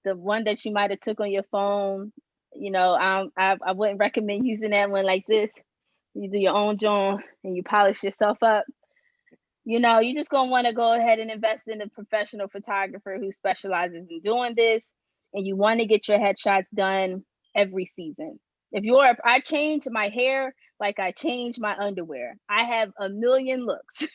The one that you might have took on your phone, I wouldn't recommend using that one like this. You do your own job and you polish yourself up. You're just going to want to go ahead and invest in a professional photographer who specializes in doing this. And you want to get your headshots done every season. I change my hair like I change my underwear. I have a million looks.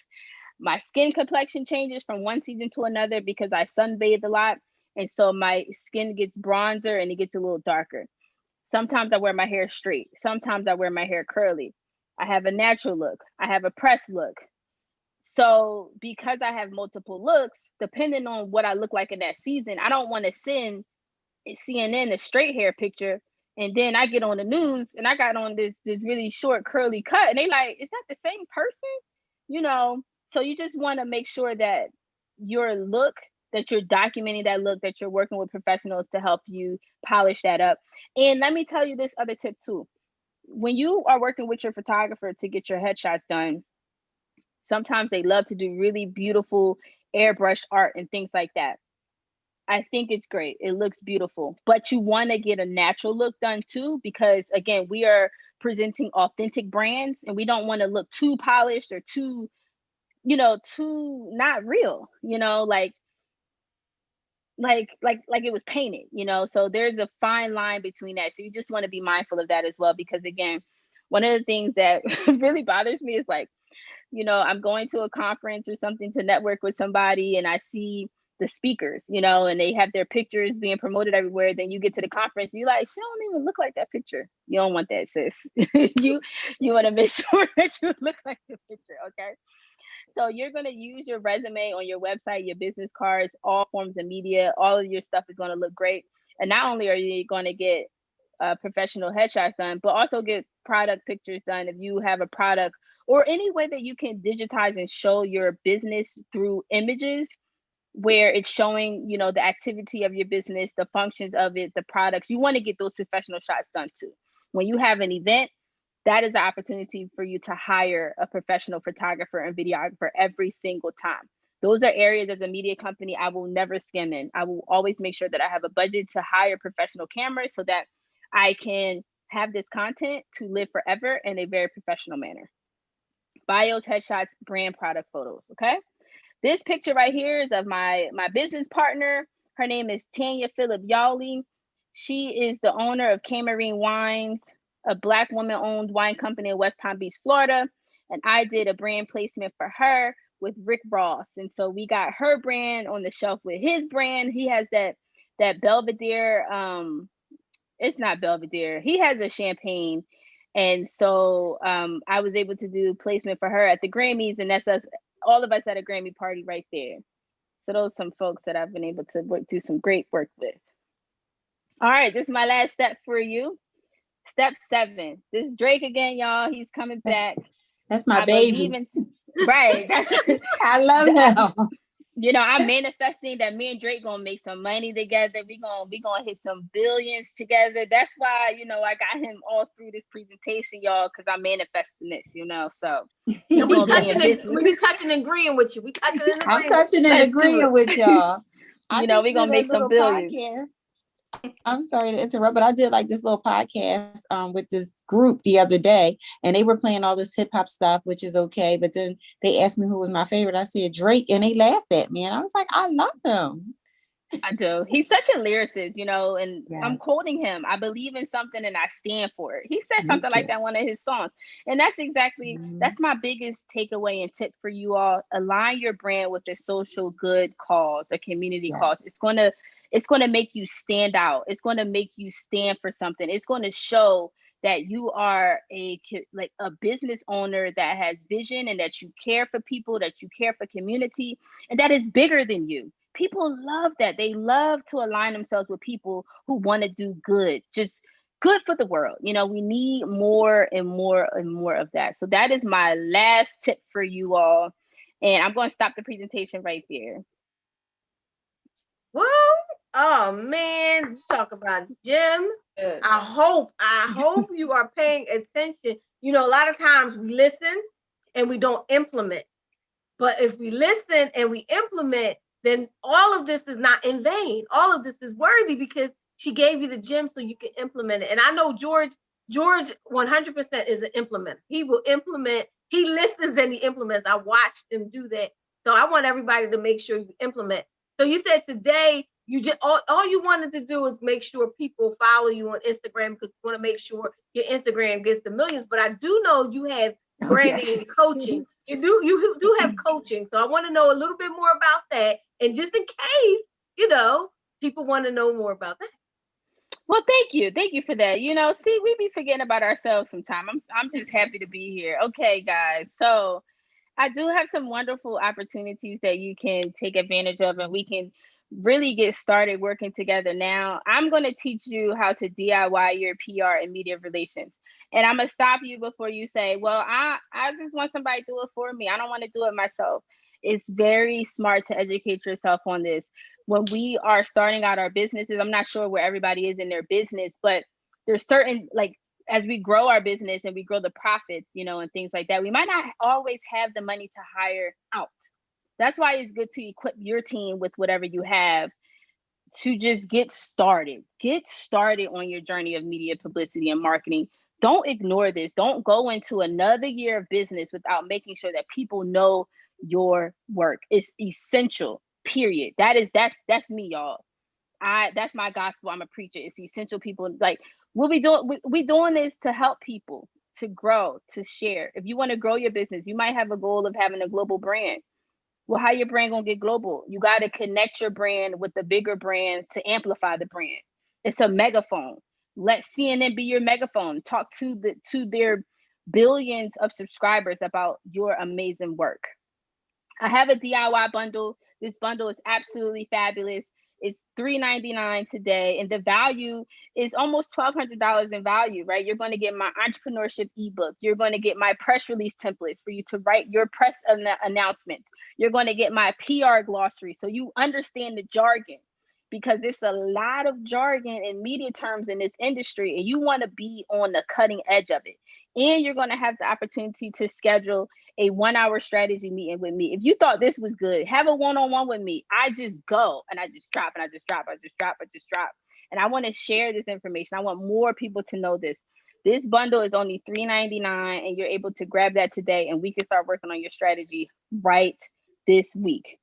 My skin complexion changes from one season to another because I sunbathe a lot. And so my skin gets bronzer and it gets a little darker. Sometimes I wear my hair straight. Sometimes I wear my hair curly. I have a natural look. I have a pressed look. So because I have multiple looks, depending on what I look like in that season, I don't want to send CNN a straight hair picture, and then I get on the news and I got on this really short curly cut, and they like, is that the same person? So you just want to make sure that your look, that you're documenting that look, that you're working with professionals to help you polish that up. And let me tell you this other tip too. When you are working with your photographer to get your headshots done, sometimes they love to do really beautiful airbrush art and things like that. I think it's great. It looks beautiful, but you want to get a natural look done too, because again, we are presenting authentic brands and we don't want to look too polished or too not real, like it was painted, so there's a fine line between that. So you just want to be mindful of that as well, because again, one of the things that really bothers me is like, I'm going to a conference or something to network with somebody and I see the speakers, and they have their pictures being promoted everywhere. Then you get to the conference, you're like, she don't even look like that picture. You don't want that, sis. you want to make sure that you look like the picture, okay? So you're going to use your resume on your website, your business cards, all forms of media. All of your stuff is going to look great. And not only are you going to get professional headshots done, but also get product pictures done if you have a product, or any way that you can digitize and show your business through images, where it's showing, you know, the activity of your business, the functions of it, the products. You want to get those professional shots done too. When you have an event, that is an opportunity for you to hire a professional photographer and videographer every single time. Those are areas as a media company I will never skim in. I will always make sure that I have a budget to hire professional cameras so that I can have this content to live forever in a very professional manner. Bios, headshots, brand product photos, okay? This picture right here is of my business partner. Her name is Tanya Phillip Yawley. She is the owner of Camarine Wines, a Black woman-owned wine company in West Palm Beach, Florida. And I did a brand placement for her with Rick Ross. And so we got her brand on the shelf with his brand. He has that Belvedere, it's not Belvedere. He has a champagne. And so I was able to do placement for her at the Grammys, and that's us, all of us at a Grammy party right there. So those are some folks that I've been able to do some great work with. All right, this is my last step for you. Step 7. This is Drake again, y'all. He's coming back. That's my baby. Right. That's I love him. You know, I'm manifesting that me and Drake gonna make some money together. We gonna hit some billions together. That's why, you know, I got him all through this presentation, y'all, because I'm manifesting this, you know. So we be touching and agreeing with you. We touching and agreeing. I'm touching and agreeing with y'all. You know, we gonna make some billions. Podcast. I'm sorry to interrupt, but I did like this little podcast with this group the other day, and they were playing all this hip hop stuff, which is okay. But then they asked me who was my favorite. I said Drake, and they laughed at me, and I was like, I love him. I do. He's such a lyricist, you know, and Yes. I'm quoting him. I believe in something and I stand for it. He said something like that in one of his songs. And that's exactly, that's my biggest takeaway and tip for you all. Align your brand with a social good cause, a community cause. It's going to make you stand out. It's going to make you stand for something. It's going to show that you are a business owner that has vision, and that you care for people, that you care for community, and that is bigger than you. People love that. They love to align themselves with people who want to do good, just good for the world. You know, we need more and more and more of that. So that is my last tip for you all. And I'm going to stop the presentation right there. Woo! Oh man, talk about gems. I hope you are paying attention. You know, a lot of times we listen and we don't implement. But if we listen and we implement, then all of this is not in vain. All of this is worthy because she gave you the gem so you can implement it. And I know George 100% is an implementer. He will implement. He listens and he implements. I watched him do that. So I want everybody to make sure you implement. So you said today, you just all you wanted to do is make sure people follow you on Instagram because you want to make sure your Instagram gets the millions. But I do know you have branding and coaching. You do have coaching. So I want to know a little bit more about that. And just in case, you know, people want to know more about that. Well, thank you. Thank you for that. You know, see, we be forgetting about ourselves sometimes. I'm just happy to be here. Okay, guys. So I do have some wonderful opportunities that you can take advantage of, and we can really get started working together now. I'm going to teach you how to DIY your PR and media relations. And I'm going to stop you before you say, well, I just want somebody to do it for me. I don't want to do it myself. It's very smart to educate yourself on this. When we are starting out our businesses, I'm not sure where everybody is in their business, but there's certain, like, as we grow our business and we grow the profits, you know, and things like that, we might not always have the money to hire out. That's why it's good to equip your team with whatever you have to just get started. Get started on your journey of media, publicity, and marketing. Don't ignore this. Don't go into another year of business without making sure that people know your work. It's essential, period. That's me, y'all. That's my gospel. I'm a preacher. It's essential. People, like, what we doing this to help people, to grow, to share. If you want to grow your business, you might have a goal of having a global brand. Well, how your brand gonna get global? You got to connect your brand with the bigger brand to amplify the brand. It's a megaphone. Let CNN be your megaphone. Talk to their billions of subscribers about your amazing work. I have a DIY bundle. This bundle is absolutely fabulous. It's $3.99 today, and the value is almost $1,200 in value, right? You're going to get my entrepreneurship ebook. You're going to get my press release templates for you to write your press announcements. You're going to get my PR glossary so you understand the jargon, because it's a lot of jargon and media terms in this industry, and you want to be on the cutting edge of it. And you're going to have the opportunity to schedule a 1-hour strategy meeting with me. If you thought this was good, have a one-on-one with me. I just go and I just drop and I just drop, I just drop, I just drop. And I want to share this information. I want more people to know this. This bundle is only $3.99, and you're able to grab that today, and we can start working on your strategy right this week.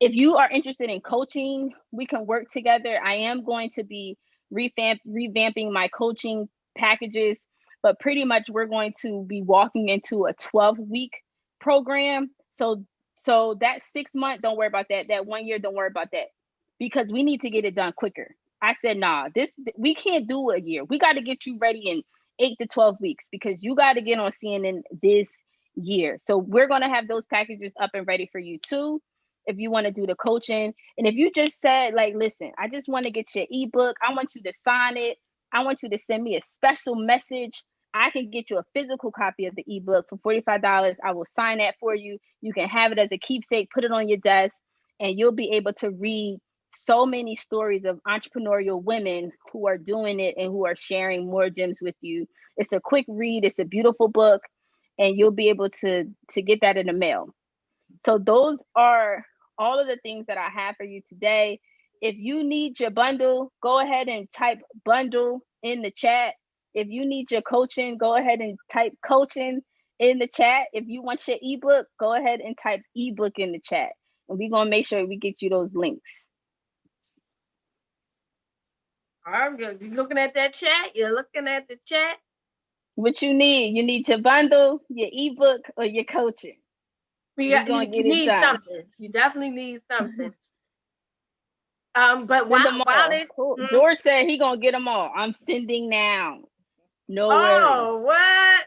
If you are interested in coaching, we can work together. I am going to be revamping my coaching packages, but pretty much we're going to be walking into a 12-week program. So that 6 month, don't worry about that. That 1 year, don't worry about that, because we need to get it done quicker. I said, nah, we can't do a year. We got to get you ready in 8 to 12 weeks, because you got to get on CNN this year. So we're going to have those packages up and ready for you too, if you want to do the coaching. And if you just said, like, listen, I just want to get your ebook, I want you to sign it, I want you to send me a special message, I can get you a physical copy of the ebook for $45. I will sign that for you. You can have it as a keepsake, put it on your desk, and you'll be able to read so many stories of entrepreneurial women who are doing it and who are sharing more gems with you. It's a quick read, it's a beautiful book, and you'll be able to get that in the mail. So those are all of the things that I have for you today. If you need your bundle, go ahead and type bundle in the chat. If you need your coaching, go ahead and type coaching in the chat. If you want your ebook, go ahead and type ebook in the chat. And we're going to make sure we get you those links. I'm going to be looking at that chat. You're looking at the chat. What you need your bundle, your ebook, or your coaching. You need something. You definitely need something. But while they, George said he gonna get them all. I'm sending now. No worries. Oh, what?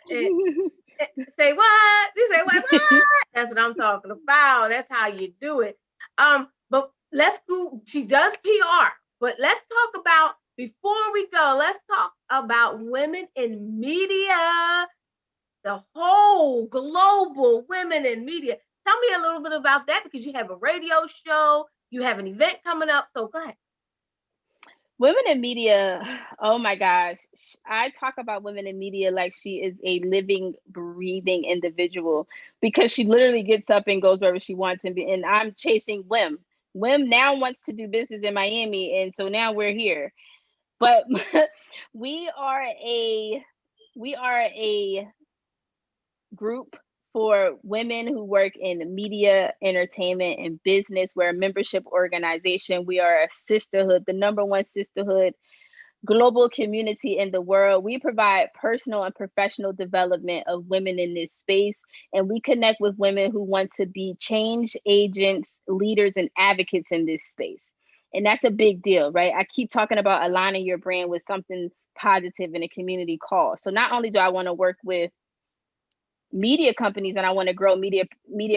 Say what? You say what? That's what I'm talking about. That's how you do it. But let's go. She does PR. But let's talk about, before we go, let's talk about women in media. The whole global women in media. Tell me a little bit about that, because you have a radio show, you have an event coming up. So go ahead. Women in media, oh my gosh. I talk about women in media like she is a living, breathing individual, because she literally gets up and goes wherever she wants. And I'm chasing Wim. Wim now wants to do business in Miami, and so now we're here. But we are a group for women who work in media, entertainment, and business. We're a membership organization. We are a sisterhood, the #1 sisterhood global community in the world. We provide personal and professional development of women in this space, and we connect with women who want to be change agents, leaders, and advocates in this space. And that's a big deal, right? I keep talking about aligning your brand with something positive in a community cause. So not only do I want to work with media companies, and I want to grow media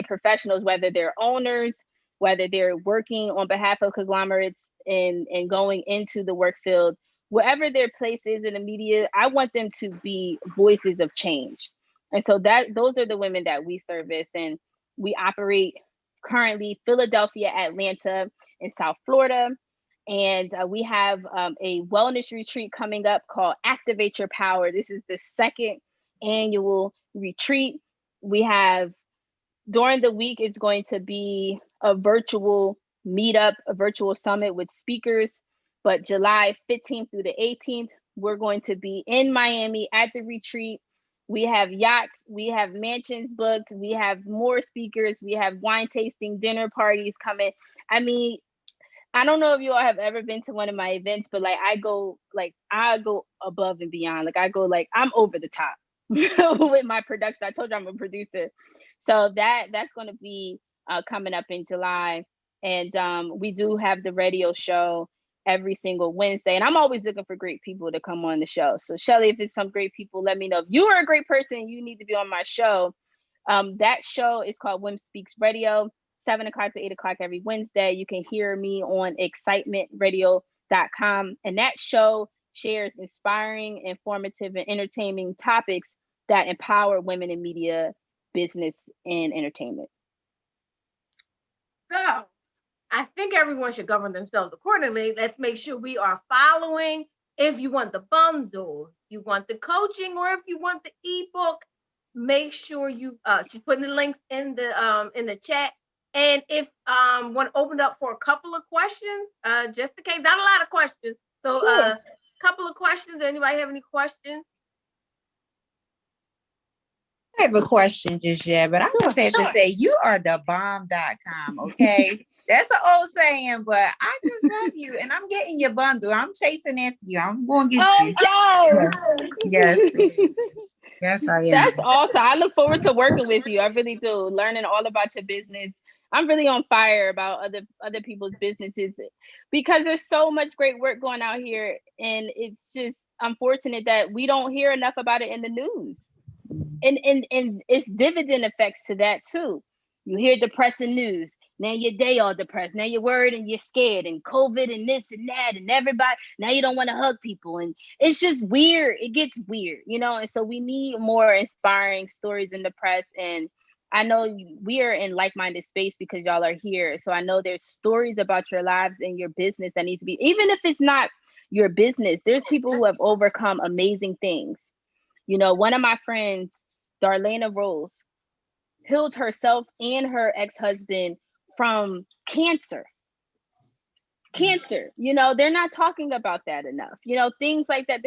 professionals, whether they're owners, whether they're working on behalf of conglomerates and going into the work field, wherever their place is in the media, I want them to be voices of change. And so those are the women that we service. And we operate currently Philadelphia, Atlanta, and South Florida. And we have a wellness retreat coming up called Activate Your Power. This is the second annual retreat. We have, during the week, it's going to be a virtual meetup, a virtual summit with speakers. But July 15th through the 18th, we're going to be in Miami at the retreat. We have yachts, we have mansions booked, we have more speakers, we have wine tasting, dinner parties coming. I mean, I don't know if you all have ever been to one of my events, but I go above and beyond. I'm over the top with my production. I told you I'm a producer. So that's going to be coming up in July. And we do have the radio show every single Wednesday. And I'm always looking for great people to come on the show. So Shelly, if it's some great people, let me know. If you are a great person, you need to be on my show. That show is called Women Speaks Radio. 7 o'clock to 8 o'clock every Wednesday. You can hear me on excitementradio.com. And that show shares inspiring, informative, and entertaining topics that empower women in media, business, and entertainment. So I think everyone should govern themselves accordingly. Let's make sure we are following. If you want the bundle, you want the coaching, or if you want the ebook, make sure you she's putting the links in the chat. And if want to open up for a couple of questions, just in case, not a lot of questions. So Sure. Couple of questions. Anybody have any questions? I have a question just yet, but I just have to say you are the bomb.com, okay? That's an old saying, but I just love you and I'm getting your bundle. I'm chasing after you. I'm going to get you. Yes. Yes, I am. That's awesome. I look forward to working with you. I really do. Learning all about your business. I'm really on fire about other people's businesses because there's so much great work going out here. And it's just unfortunate that we don't hear enough about it in the news. And it's dividend effects to that too. You hear depressing news. Now your day all depressed. Now you're worried and you're scared and COVID and this and that and everybody. Now you don't want to hug people. And it's just weird. It gets weird, you know? And so we need more inspiring stories in the press. And I know we are in like-minded space because y'all are here. So I know there's stories about your lives and your business that needs to be, even if it's not your business, there's people who have overcome amazing things. You know, one of my friends, Darlena Rose, healed herself and her ex-husband from cancer. You know, they're not talking about that enough. You know, things like that.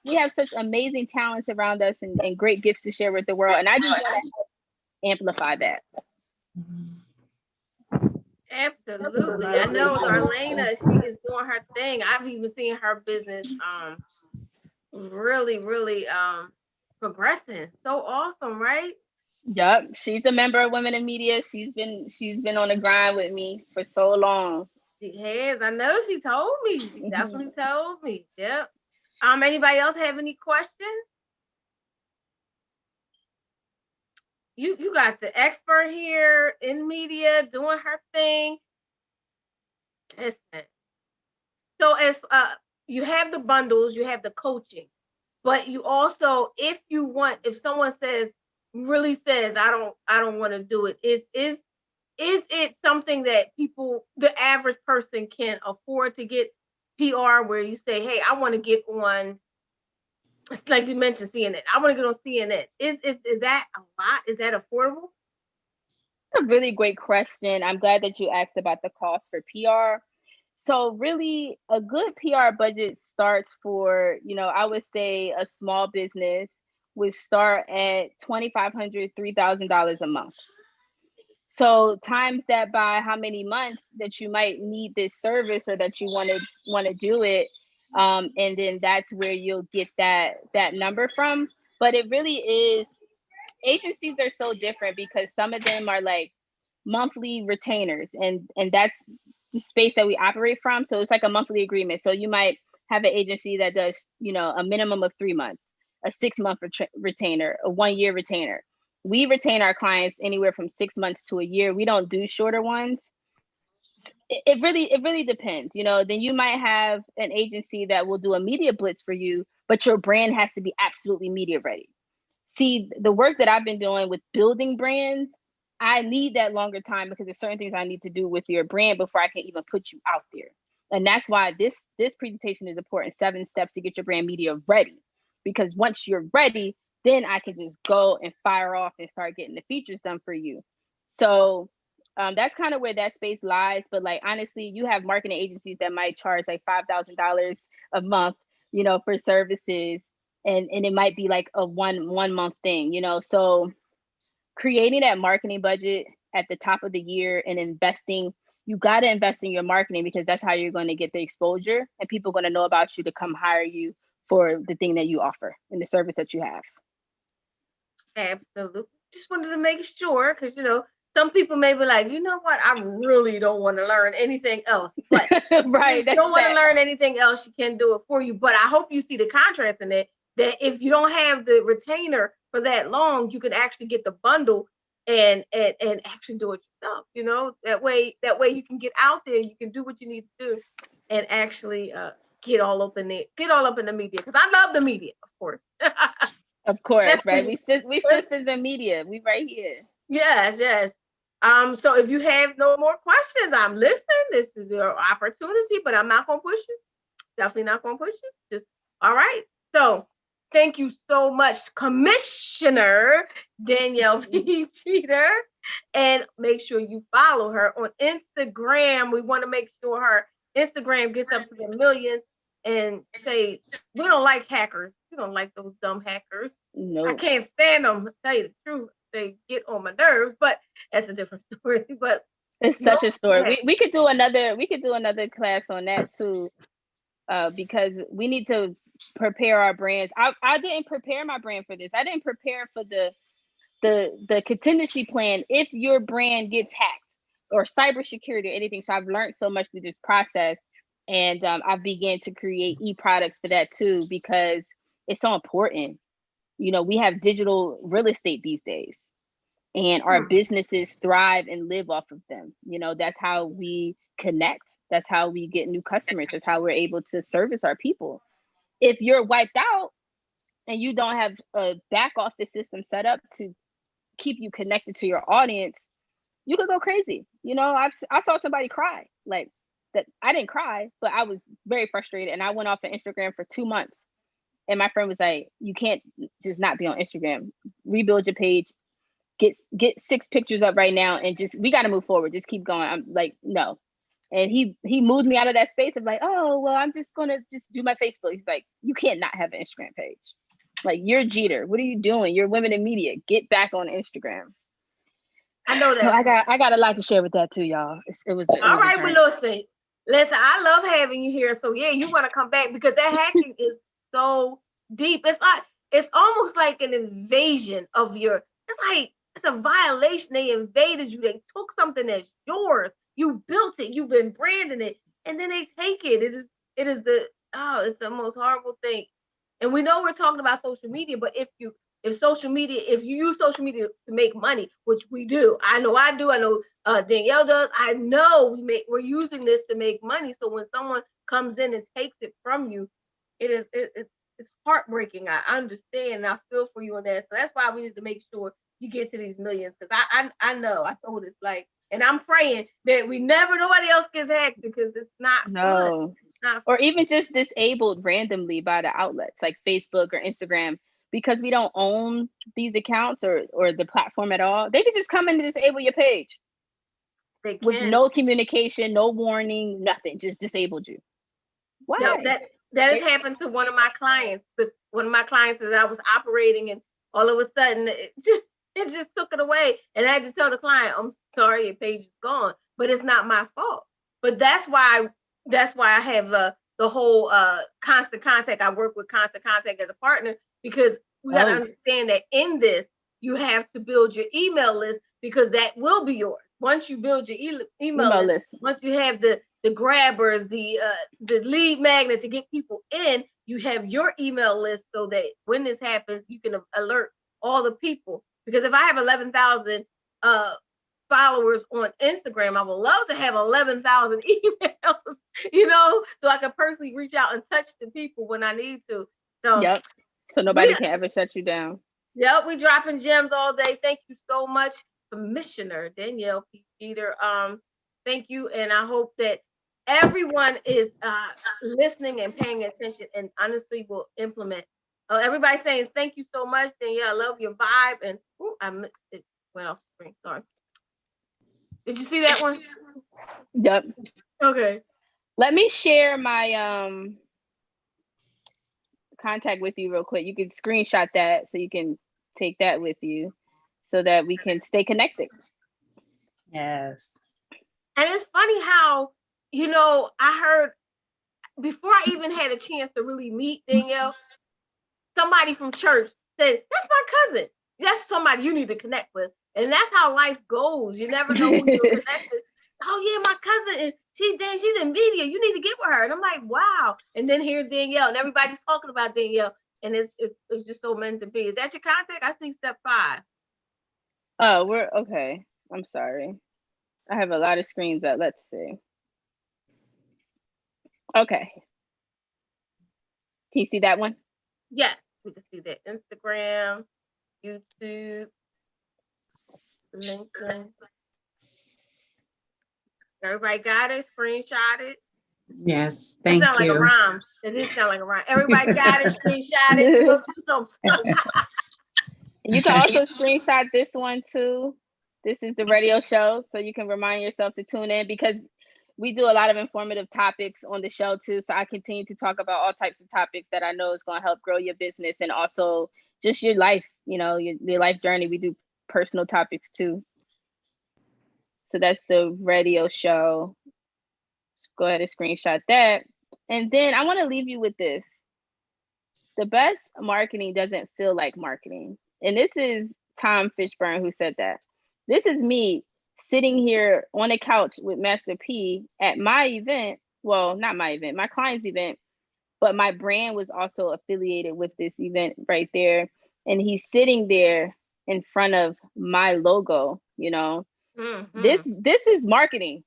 We have such amazing talents around us and great gifts to share with the world. And I just want to amplify that. Absolutely. I know Darlena, she is doing her thing. I've even seen her business really progressing. So awesome, right? Yep, she's a member of Women in Media. She's been on the grind with me for so long. She has. I know she told me. She definitely told me. Yep. Anybody else have any questions? You got the expert here in media doing her thing. Listen. So as you have the bundles, you have the coaching, but you also, if someone really says, I don't want to do it, is it something that the average person can afford to get PR where you say, hey, I want to get on, like you mentioned, CNN. I want to get on CNN. Is that a lot? Is that affordable? That's a really great question. I'm glad that you asked about the cost for PR. So really a good PR budget starts for, you know, I would say a small business would start at $2,500, $3,000 a month. So times that by how many months that you might need this service or that you want to do it. And then that's where you'll get that number from. But it really is, agencies are so different because some of them are like monthly retainers and that's the space that we operate from. So it's like a monthly agreement. So you might have an agency that does, you know, a minimum of 3 months, a 6-month retainer, a 1-year retainer. We retain our clients anywhere from 6 months to a year. We don't do shorter ones. It really depends. You know, then you might have an agency that will do a media blitz for you, but your brand has to be absolutely media ready. See, the work that I've been doing with building brands, I need that longer time because there's certain things I need to do with your brand before I can even put you out there. And that's why this presentation is important. 7 steps to get your brand media ready. Because once you're ready, then I can just go and fire off and start getting the features done for you. So that's kind of where that space lies. But like, honestly, you have marketing agencies that might charge like $5,000 a month, you know, for services. And it might be like a one month thing, you know. So creating that marketing budget at the top of the year and investing, you got to invest in your marketing because that's how you're going to get the exposure and people are going to know about you to come hire you for the thing that you offer and the service that you have. Absolutely. Just wanted to make sure because, you know, some people may be like, you know what, I really don't want to learn anything else. But right. If you don't want to learn anything else, she can do it for you. But I hope you see the contrast in it, that if you don't have the retainer for that long, you can actually get the bundle and actually do it yourself. You know, that way you can get out there, you can do what you need to do, and actually get all up in the media, because I love the media, of course. Of course, That's right? me. We sisters in media. We right here. Yes. So if you have no more questions, I'm listening. This is your opportunity, but I'm not gonna push you. Definitely not gonna push you. Just all right. So thank you so much, Commissioner Danielle P. Cheater. And make sure you follow her on Instagram. We want to make sure her Instagram gets up to the millions, and say, we don't like hackers. We don't like those dumb hackers. No. I can't stand them. To tell you the truth, they get on my nerves, but that's a different story. But it's such a story. We could do another class on that too, because we need to prepare our brands. I didn't prepare my brand for this. I didn't prepare for the contingency plan if your brand gets hacked or cybersecurity or anything. So I've learned so much through this process, and I've began to create e-products for that too, because it's so important. You know, we have digital real estate these days, and our businesses thrive and live off of them. You know, that's how we connect. That's how we get new customers. That's how we're able to service our people. If you're wiped out and you don't have a back office system set up to keep you connected to your audience, you could go crazy. You know, I saw somebody cry, like that. I didn't cry, but I was very frustrated, and I went off of Instagram for 2 months. And my friend was like, you can't just not be on Instagram. Rebuild your page. Get 6 pictures up right now, and we got to move forward. Just keep going. I'm like, no. And he moved me out of that space of like, oh, well, I'm just going to just do my Facebook. He's like, you can't not have an Instagram page. Like, you're Jeter. What are you doing? You're women in media. Get back on Instagram. I know that. So I got a lot to share with that too, y'all. It was all right. Well, listen, I love having you here. So yeah, you want to come back, because that hacking is so deep. It's almost like an invasion of your. It's a violation. They invaded you. They took something that's yours. You built it. You've been branding it, and then they take it. It's the most horrible thing. And we know we're talking about social media, but if you use social media to make money, which we do, I know I do. I know Danielle does. I know we're using this to make money. So when someone comes in and takes it from you, it's heartbreaking. I understand, and I feel for you on that. So that's why we need to make sure you get to these millions, because I know it's like, and I'm praying that nobody else gets hacked, because it's not fun. Or even just disabled randomly by the outlets like Facebook or Instagram, because we don't own these accounts or the platform at all. They can just come in and disable your page with no communication, no warning, nothing. Just disabled you. Why? No, that has happened to one of my clients. One of my clients, that I was operating, and all of a sudden it just took it away, and I had to tell the client, I'm sorry, your page is gone, but it's not my fault. But that's why I have the whole Constant Contact. I work with Constant Contact as a partner, because we got to understand that in this, you have to build your email list, because that will be yours. Once you build your email list, once you have the grabbers, the lead magnet to get people in, you have your email list, so that when this happens, you can alert all the people. Because if I have 11,000 followers on Instagram, I would love to have 11,000 emails, so I can personally reach out and touch the people when I need to. So, yep. So nobody can ever shut you down. Yep, we dropping gems all day. Thank you so much, Commissioner Danielle P. Jeter. Thank you, and I hope that everyone is listening and paying attention, and honestly will implement. Everybody's saying thank you so much, Danielle. I love your vibe, and it went off the screen. Sorry. Did you see that one? Yep. Okay. Let me share my contact with you real quick. You can screenshot that so you can take that with you, so that we can stay connected. Yes. And it's funny how, I heard, before I even had a chance to really meet Danielle, somebody from church said, that's my cousin. That's somebody you need to connect with. And that's how life goes. You never know who you'll connect with. Oh yeah, my cousin, and she's in media. You need to get with her. And I'm like, wow. And then here's Danielle, and everybody's talking about Danielle, and it's just so meant to be. Is that your contact? I see step 5. Oh, we're okay. I'm sorry. I have a lot of screens up. Let's see. Okay. Can you see that one? Yes, we can see that. Instagram, YouTube, LinkedIn. Everybody got it? Screenshot it? Yes, It thank sound like a you. rhyme. It did sound like a rhyme. Everybody got it? Screenshot it? Go do something. You can also screenshot this one too. This is the radio show, so you can remind yourself to tune in because we do a lot of informative topics on the show too. So I continue to talk about all types of topics that I know is going to help grow your business and also just your life, your life journey. We do personal topics too. So that's the radio show. Go ahead and screenshot that. And then I want to leave you with this. The best marketing doesn't feel like marketing. And this is Tom Fishburne who said that. This is me sitting here on a couch with Master P at my event. Well, not my event, my client's event, but my brand was also affiliated with this event right there. And he's sitting there in front of my logo, Mm-hmm. This is marketing.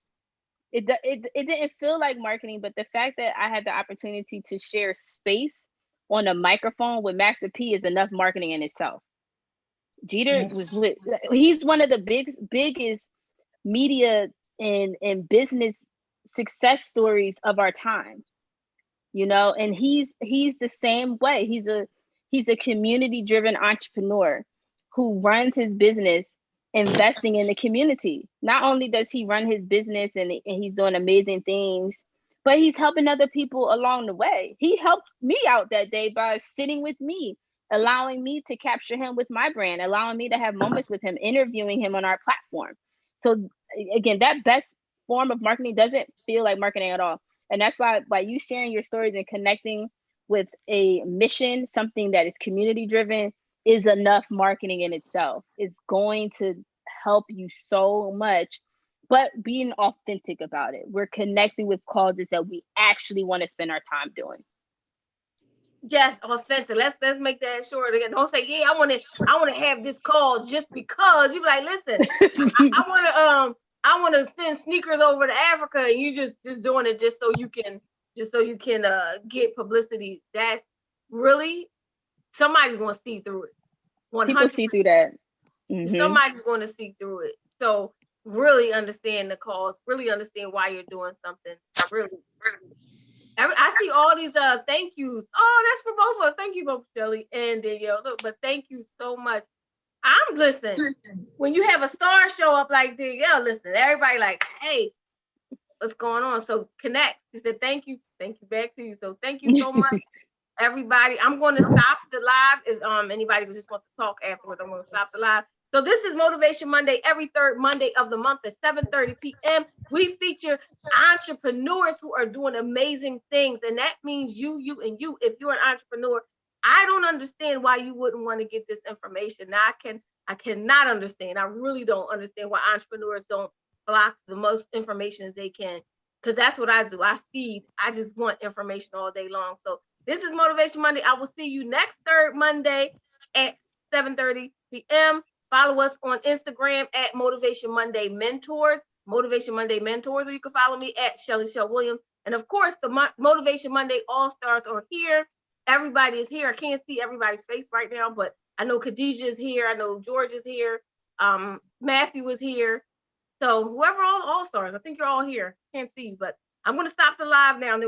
It didn't feel like marketing, but the fact that I had the opportunity to share space on a microphone with Master P is enough marketing in itself. Jeter was lit. He's one of the biggest media and business success stories of our time, and he's the same way. He's a community driven entrepreneur who runs his business investing in the community. Not only does he run his business and he's doing amazing things, but he's helping other people along the way. He helped me out that day by sitting with me, allowing me to capture him with my brand, allowing me to have moments with him, interviewing him on our platform. So again, that best form of marketing doesn't feel like marketing at all. And that's why by you sharing your stories and connecting with a mission, something that is community driven, is enough marketing in itself. It's going to help you so much, but being authentic about it. We're connecting with causes that we actually want to spend our time doing. Yes, authentic. Let's make that short again. Don't say, yeah, I want to have this cause just because. You be like, listen, I want to send sneakers over to Africa, and you just doing it just so you can get publicity. That's really, somebody's going to see through it. 100%. People see through that. Mm-hmm. Somebody's going to see through it. So really understand the cause. Really understand why you're doing something. Really. I see all these thank yous. Oh, that's for both of us. Thank you both, Shelly and Danielle. Look, but thank you so much. I'm listening. When you have a star show up like Danielle, listen, everybody like, hey, what's going on? So connect. She said, thank you back to you. So thank you so much, everybody. I'm going to stop the live. If anybody just wants to talk afterwards, I'm going to stop the live. So this is Motivation Monday, every third Monday of the month at 7:30 p.m. We feature entrepreneurs who are doing amazing things. And that means you, and you. If you're an entrepreneur, I don't understand why you wouldn't want to get this information. Now, I cannot understand. I really don't understand why entrepreneurs don't block the most information as they can. Because that's what I do. I just want information all day long. So this is Motivation Monday. I will see you next third Monday at 7:30 p.m. Follow us on Instagram at Motivation Monday Mentors, Motivation Monday Mentors, or you can follow me at Shelly Shell Williams. And of course, the Motivation Monday All-Stars are here. Everybody is here. I can't see everybody's face right now, but I know Khadijah is here. I know George is here. Matthew is here. So whoever all All-Stars, I think you're all here. Can't see you, but I'm going to stop the live now. And then